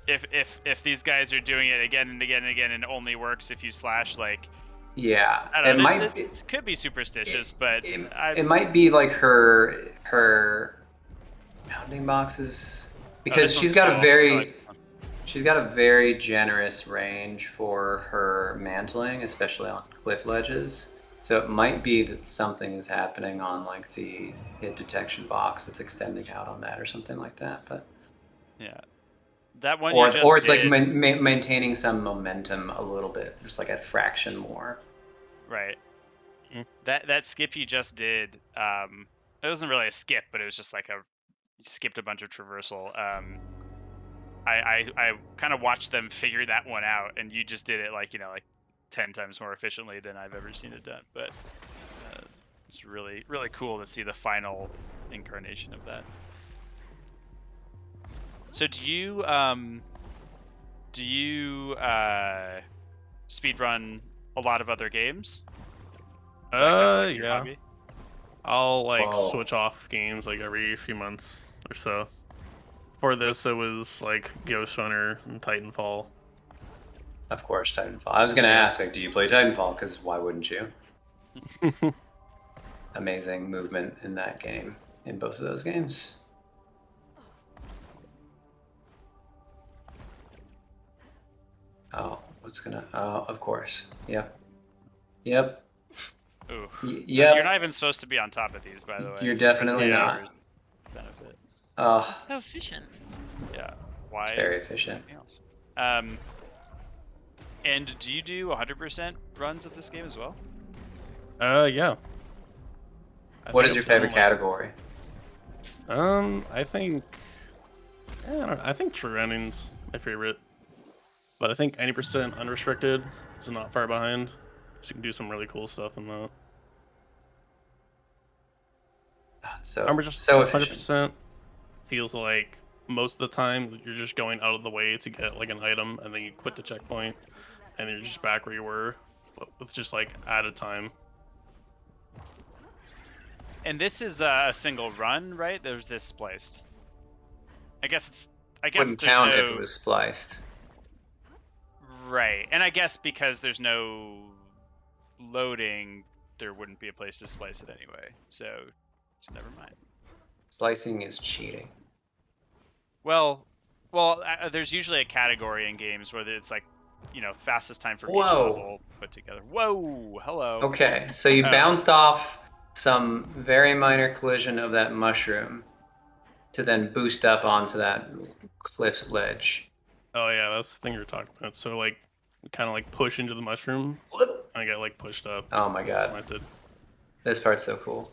if these guys are doing it again and again and again and it only works if you slash, like, Yeah, I don't know. It could be superstitious, but it might be like her bounding boxes, because she's got a very generous range for her mantling, especially on cliff ledges. So it might be that something is happening on like the hit detection box that's extending out on that or something like that. But yeah, that one or it's did, like maintaining some momentum a little bit, just like a fraction more. Right. That skip you just did, it wasn't really a skip, but it was just like you skipped a bunch of traversal. I kind of watched them figure that one out, and you just did it like 10 times more efficiently than I've ever seen it done. But it's really cool to see the final incarnation of that. So do you speedrun a lot of other games? Yeah. Hobby? I'll like switch off games like every few months or so. For this, it was like Ghost Runner and Titanfall. Of course, Titanfall. I was gonna ask, like, do you play Titanfall? Because why wouldn't you? Amazing movement in that game, in both of those games. Oh, of course. Yep. Ooh. Yep. You're not even supposed to be on top of these, by the way. You're definitely not. Benefit. So efficient. Yeah. Why? Very efficient. Else? And do you do 100% runs of this game as well? Yeah. What is your favorite category? I think true ending's my favorite. But I think 80% unrestricted is not far behind. So you can do some really cool stuff in that. So 100% feels like most of the time you're just going out of the way to get like an item, and then you quit the checkpoint, and then you're just back where you were, but with just like added time. And this is a single run, right? There's this spliced. I guess wouldn't count if it was spliced. Right, and I guess because there's no loading, there wouldn't be a place to splice it anyway. So never mind. Splicing is cheating. Well, there's usually a category in games where it's like, fastest time for each level put together. Whoa, hello. Okay, so you bounced off some very minor collision of that mushroom to then boost up onto that cliff ledge. Oh yeah, that's the thing you're talking about. So like, kind of like push into the mushroom. I get like pushed up. Oh my god. Slanted. This part's so cool.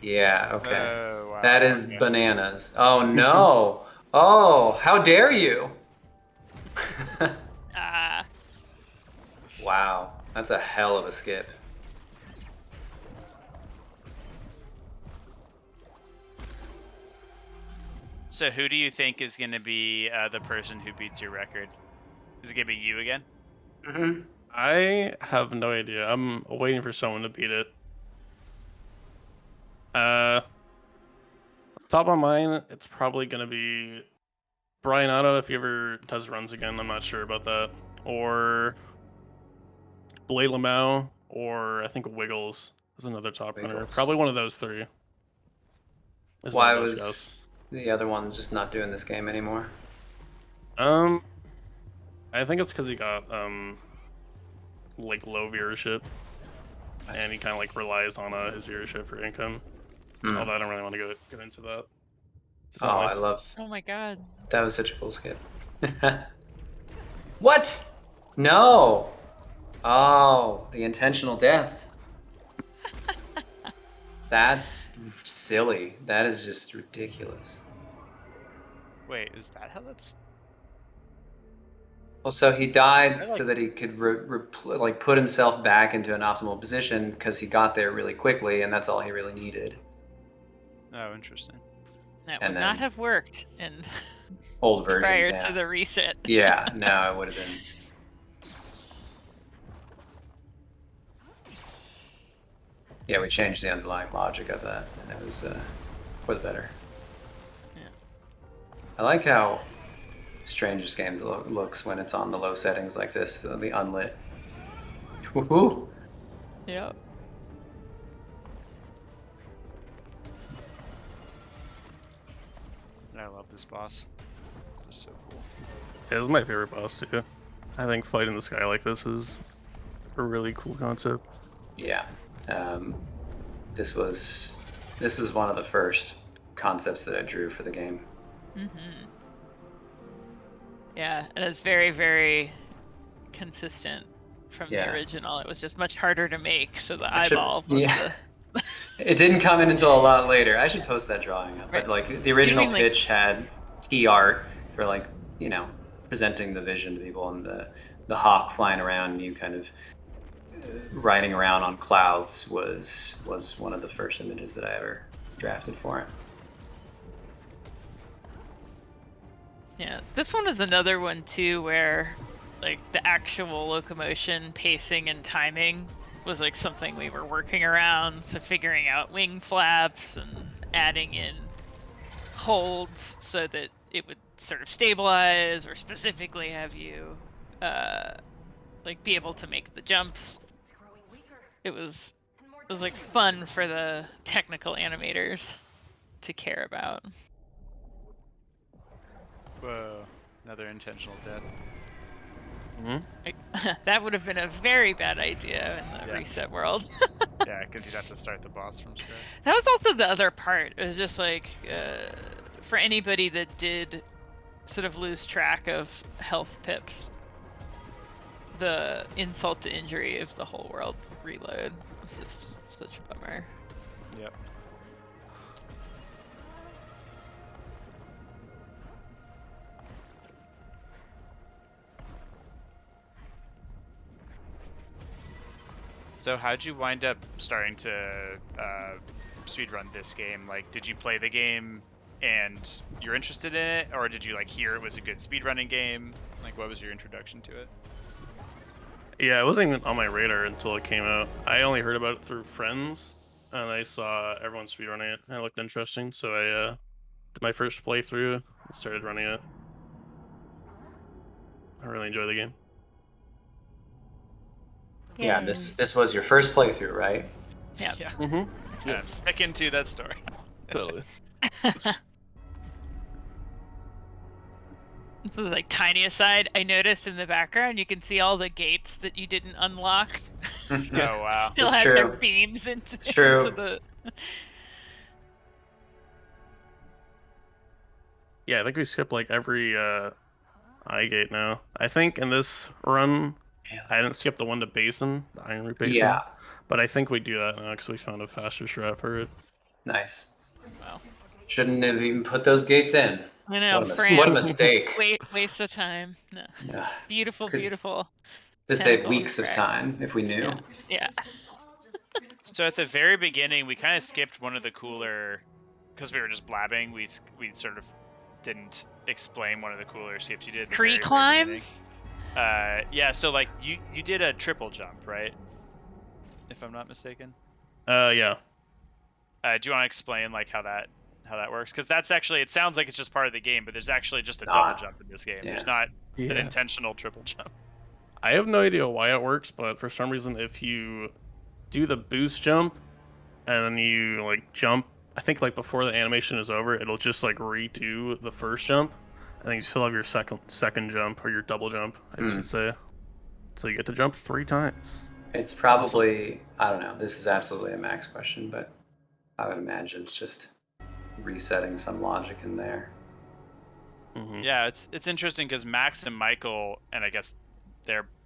Yeah, okay. Oh, wow. That is bananas. Oh no. Oh, how dare you? Wow, that's a hell of a skip. So who do you think is going to be the person who beats your record? Is it going to be you again? Mm-hmm. I have no idea. I'm waiting for someone to beat it. Top of mind, it's probably going to be Brian Otto if he ever does runs again. I'm not sure about that. Or Blaidan, or I think Wiggles is another top runner. Probably one of those three. Why was the other ones just not doing this game anymore? I think it's because he got like low viewership, and he kind of like relies on his viewership for income. Although I don't really want to get into that. I love. Oh my god. That was such a cool skip. What? No. Oh, the intentional death. That's silly. That is just ridiculous. Wait, is that how that's... Well, so he died I so like- that he could like put himself back into an optimal position because he got there really quickly, and that's all he really needed. Oh, interesting. That And would not then- have worked in Old versions, prior yeah. to the reset. Yeah, no, it would have been. Yeah, we changed the underlying logic of that, and it was for the better. Yeah. I like how strange this game looks when it's on the low settings like this, the unlit. Woohoo! Yep. I love this boss. It's so cool. Yeah, this is my favorite boss too. I think fighting the sky like this is a really cool concept. Yeah, this is one of the first concepts that I drew for the game. Mm-hmm. Yeah, and it's very, very consistent from Yeah. the original. It was just much harder to make, so the I should- eyeball was yeah. It didn't come in until a lot later. I should post that drawing up. Right. But like the original mean, like- pitch had key art for like, you know, presenting the vision to people, and the hawk flying around and you kind of riding around on clouds was one of the first images that I ever drafted for it. Yeah, this one is another one too where like the actual locomotion, pacing, and timing was like something we were working around. So figuring out wing flaps and adding in holds so that it would sort of stabilize, or specifically have you like be able to make the jumps. It was like fun for the technical animators to care about. Whoa, another intentional death. Mm-hmm. That would have been a very bad idea in the Yeah. reset world. Yeah, because you'd have to start the boss from scratch. That was also the other part. It was just like, for anybody that did sort of lose track of health pips, the insult to injury of the whole world reload was just such a bummer. Yep. So how'd you wind up starting to speedrun this game? Like, did you play the game and you're interested in it, or did you like hear it was a good speedrunning game? Like, what was your introduction to it? Yeah, it wasn't even on my radar until it came out. I only heard about it through friends, and I saw everyone speedrunning it, and it looked interesting, so I did my first playthrough and started running it. I really enjoy the game. Yeah, this was your first playthrough, right? Yeah. Yeah. Mm-hmm. I'm sticking to that story. Totally. This is like tiny aside. I noticed in the background you can see all the gates that you didn't unlock. Oh wow. Still It's have their true. beams into, true. into the. Yeah, I think we skipped like every eye gate now. I think in this run, I didn't skip the one to Basin, the Iron Root Basin. Yeah, But I think we do that now because we found a faster strat for it. nice. Wow. Shouldn't have even put those gates in. I know, What a, Fran. what a mistake. Waste of time. No. Yeah. Beautiful, Could- beautiful. This saved Tentacle weeks of track. time if we knew. Yeah. So at the very beginning, we kind of skipped one of the cooler, because we were just blabbing. We sort of didn't explain one of the cooler skips you did. at the very, very Pre-climb? beginning. Yeah. So like you did a triple jump, right? If I'm not mistaken. Yeah. Do you want to explain like how that works? Because that's actually, it sounds like it's just part of the game, but there's actually just a Nah. double jump in this game. Yeah. There's not an Yeah. intentional triple jump. I have no idea why it works, but for some reason, if you do the boost jump and then you like jump, I think like before the animation is over, it'll just like redo the first jump, and then you still have your second jump or your double jump, I should say. So you get to jump 3 times. It's probably, I don't know, this is absolutely a Max question, but I would imagine it's just resetting some logic in there. Mm-hmm. Yeah, it's interesting because Max and Michael, and I guess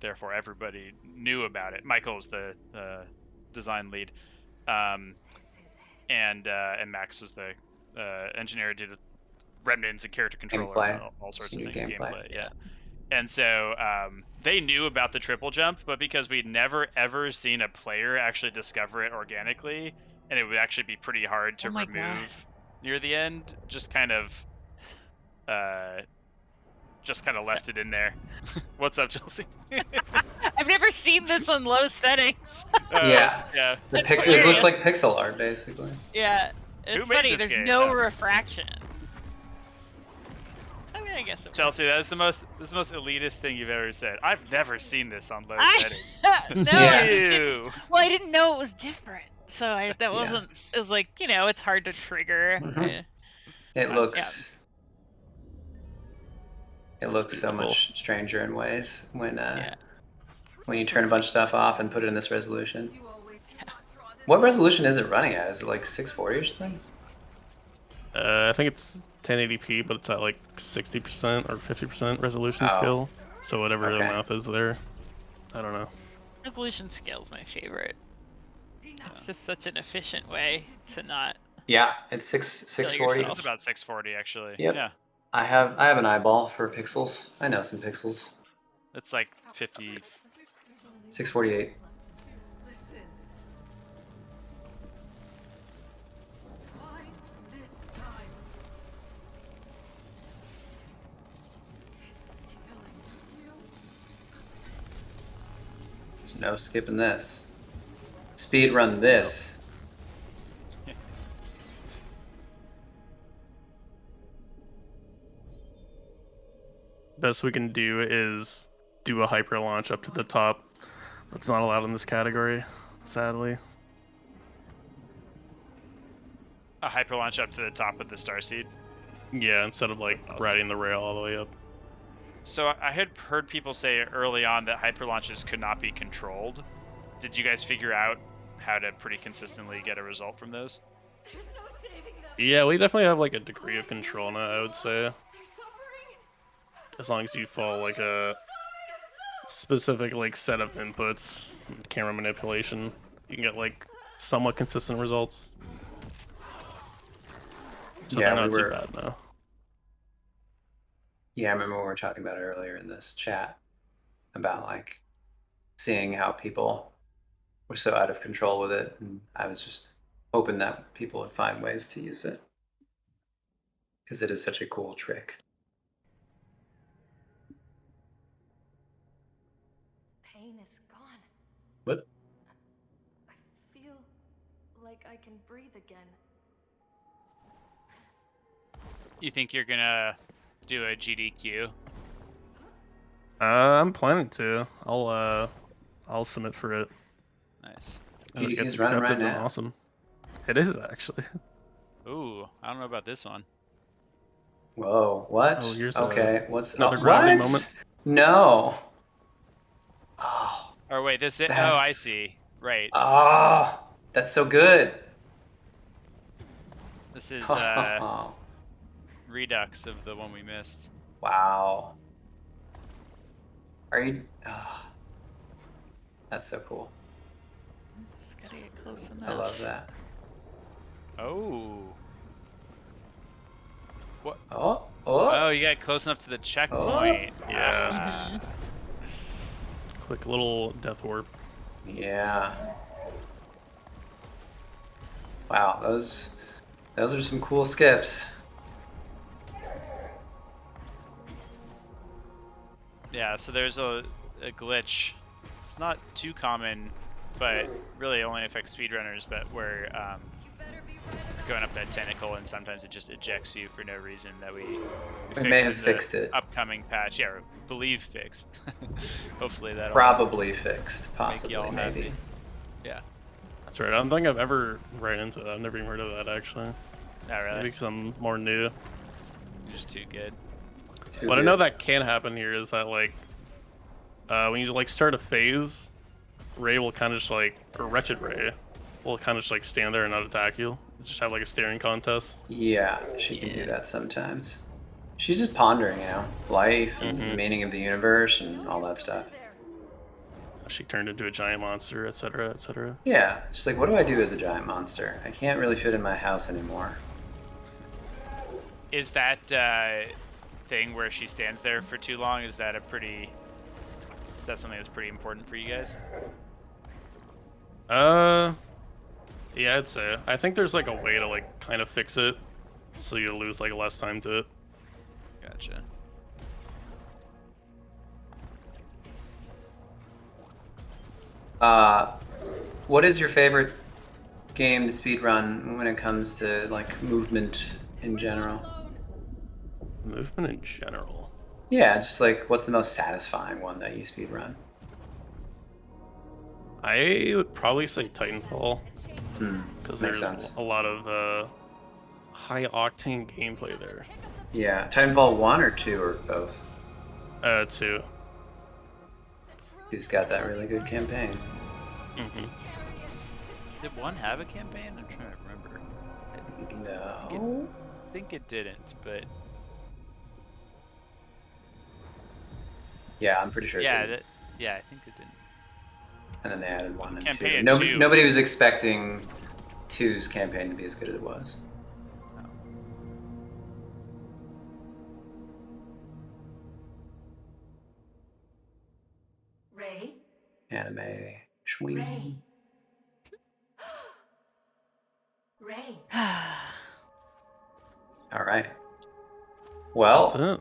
therefore everybody knew about it. Michael's the design lead, and Max was the engineer who did remnants and character control Gameplay. and all sorts of Just things. gameplay. Gameplay, yeah. And so they knew about the triple jump, but because we'd never ever seen a player actually discover it organically, and it would actually be pretty hard to remove near the end, just kind of left it in there. What's up, Chelsea? I've never seen this on low settings. Yeah. It looks like pixel art, basically. Yeah. It's funny, there's no refraction. I mean, I guess it Chelsea, that's the most elitist thing you've ever said. I've never seen this on low settings. No, I didn't know it was different. So that wasn't. It was like, you know, it's hard to trigger. It looks. It looks so much stranger in ways when you turn a bunch of stuff off and put it in this resolution. What resolution is it running at? Is it like 640 or something? I think it's 1080p, but it's at like 60% or 50% resolution scale. So whatever the math is there, I don't know. Resolution scale is my favorite. It's just such an efficient way to not. Yeah, it's 640. It's about 640 actually. Yep. Yeah. I have an eyeball for pixels. I know some pixels. It's like 50. 648. There's no skipping this. Speedrun this. Best we can do is do a hyper launch up to the top. That's not allowed in this category, sadly. A hyper launch up to the top of the starseed. Yeah, instead of like riding the rail all the way up. So I had heard people say early on that hyper launches could not be controlled. Did you guys figure out how to pretty consistently get a result from those? There's no saving them. Yeah, we definitely have like a degree of control now, I would say. As long as you follow like a specific like set of inputs, camera manipulation, you can get like somewhat consistent results. So Yeah, they're not too bad now. Yeah, I remember we were talking about it earlier in this chat about like seeing how people were so out of control with it, and I was just hoping that people would find ways to use it because it is such a cool trick. Pain is gone. What? I feel like I can breathe again. You think you're gonna do a GDQ? I'm planning to. I'll submit for it. Nice. GDQ's running right now. Awesome. It is actually. Ooh, I don't know about this one. Whoa! What? Oh, here's okay. What's another what? grounding moment. No. Oh. Or wait, this is. Oh, I see. Right. Oh, that's so good. This is redux of the one we missed. Wow. Are you? Oh, that's so cool. Just gotta get close enough. I love that. Oh. What? Oh. Oh, you got close enough to the checkpoint. Yeah. Quick little death warp. Yeah. Wow, those are some cool skips. Yeah, so there's a glitch. It's not too common, but really only affects speedrunners, but where going up that tentacle and sometimes it just ejects you for no reason that we may have fixed it. Upcoming patch. Yeah, or believe fixed. Hopefully that'll probably fixed, possibly, make y'all maybe. happy. Yeah. That's right. I don't think I've ever ran into that. I've never even heard of that actually. Not really. Maybe because I'm more new. You're just too good. What I know that can happen here is that like when you like start a phase, Ray will kind of just like, or Wretched Ray will kind of just like stand there and not attack you. Just have like a staring contest. Yeah, she can do that sometimes. She's just pondering, you know, life and the meaning of the universe and all that stuff. She turned into a giant monster, etc., etc. Yeah, she's like, what do I do as a giant monster? I can't really fit in my house anymore. Is that thing where she stands there for too long? Is that that's something that's pretty important for you guys? Yeah, I'd say. I think there's like a way to like kind of fix it, so you lose like less time to it. Gotcha. What is your favorite game to speedrun when it comes to like movement in general? Movement in general. Yeah, just like what's the most satisfying one that you speedrun? I would probably say Titanfall, because Makes there's sense. a lot of high octane gameplay there. Yeah, Titanfall 1 or 2 or both? 2. Who's got that really good campaign? Mm-hmm. Did 1 have a campaign? I'm trying to remember. No. I think it didn't, but Yeah, I'm pretty sure. yeah, It didn't. I think it didn't. And then they added 1 and 2. Campaign Nobody, 2 nobody was expecting 2's campaign to be as good as it was. Ray? Anime. Shwee. Ray. Ray. All right. Well, That's it.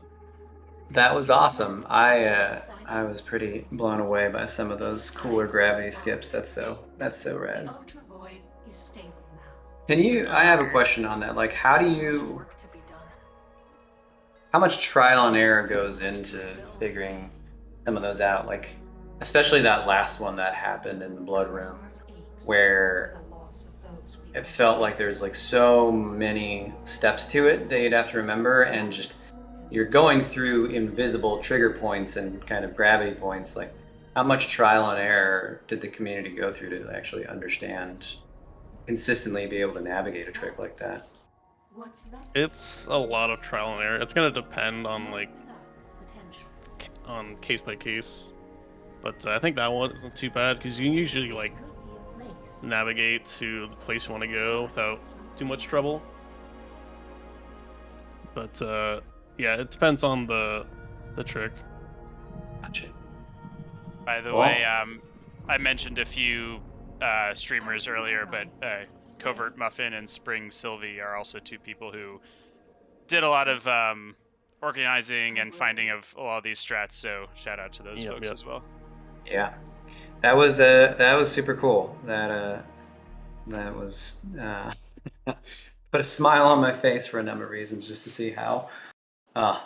that was awesome. I was pretty blown away by some of those cooler gravity skips. That's so rad. Ultra void is stable now. Can you? I have a question on that. Like, how much trial and error goes into figuring some of those out? Like, especially that last one that happened in the blood room, where it felt like there's like so many steps to it that you'd have to remember, and just you're going through invisible trigger points and kind of gravity points. Like, how much trial and error did the community go through to actually understand, consistently be able to navigate a trick like that? It's a lot of trial and error. It's gonna depend on like on case by case, but I think that one isn't too bad because you can usually like navigate to the place you want to go without too much trouble. But yeah, it depends on the trick. Gotcha. By the Cool. way, I mentioned a few streamers earlier, but Covert Muffin and Spring Sylvie are also 2 people who did a lot of organizing and finding of a lot of these strats. So shout out to those folks as well. Yeah, that was super cool. That was put a smile on my face for a number of reasons, just to see how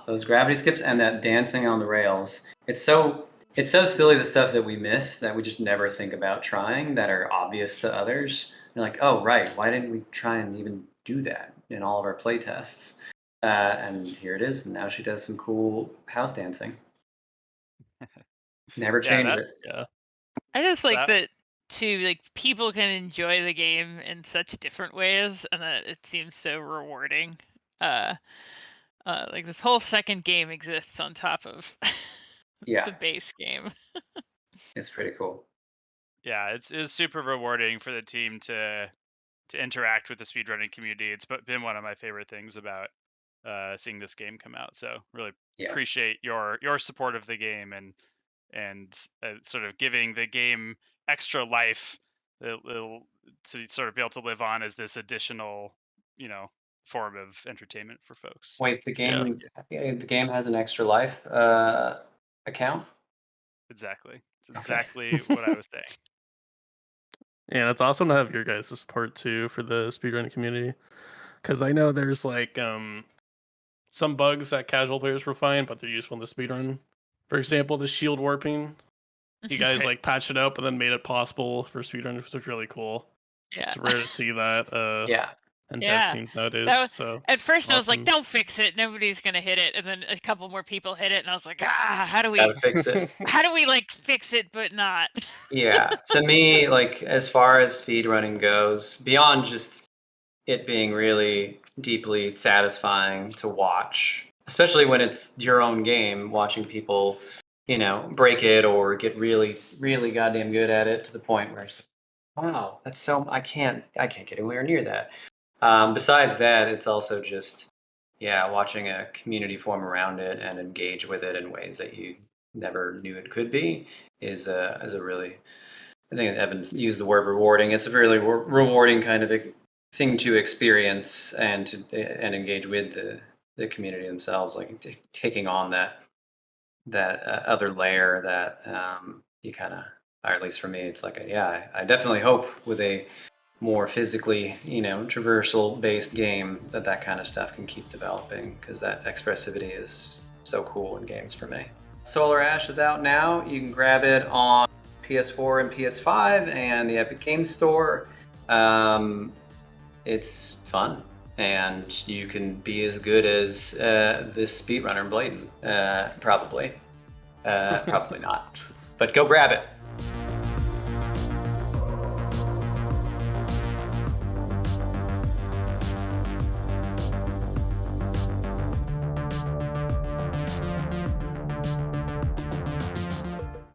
those gravity skips and that dancing on the rails. It's so silly, the stuff that we miss that we just never think about trying, that are obvious to others. You're like, oh right, why didn't we try and even do that in all of our play tests? And here it is. Now she does some cool house dancing. Never change it. Yeah. I just like that too. Like, people can enjoy the game in such different ways, and that it seems so rewarding. Like, this whole second game exists on top of the base game. It's pretty cool. Yeah, it's super rewarding for the team to interact with the speedrunning community. It's been one of my favorite things about seeing this game come out. So really appreciate your support of the game and sort of giving the game extra life to sort of be able to live on as this additional, form of entertainment for folks. Wait, the game has an extra life account? Exactly. It's exactly what I was saying. Yeah, it's awesome to have your guys' support too for the speedrunning community, because I know there's like some bugs that casual players will find, but they're useful in the speedrun. For example, the shield warping. You guys like patched it up and then made it possible for speedrunners, which is really cool. Yeah. It's rare to see that. And dev teams nowadays. So at first I was like, don't fix it, nobody's gonna hit it, and then a couple more people hit it, and I was like, how do we fix it? How do we like fix it but not? Yeah, to me, like, as far as speedrunning goes, beyond just it being really deeply satisfying to watch, especially when it's your own game, watching people, break it or get really, really goddamn good at it to the point where it's like, wow, that's so, I can't get anywhere near that. Besides that, it's also just, yeah, watching a community form around it and engage with it in ways that you never knew it could be is a really, I think Evan's used the word rewarding. It's a really rewarding kind of thing to experience and and engage with the community themselves, like taking on that other layer that you kind of, or at least for me, it's like I definitely hope with a more physically, traversal based game that kind of stuff can keep developing, because that expressivity is so cool in games for me. Solar Ash is out now. You can grab it on PS4 and PS5 and the Epic Games Store. It's fun, and you can be as good as this speedrunner Blaidan. Probably not, but go grab it.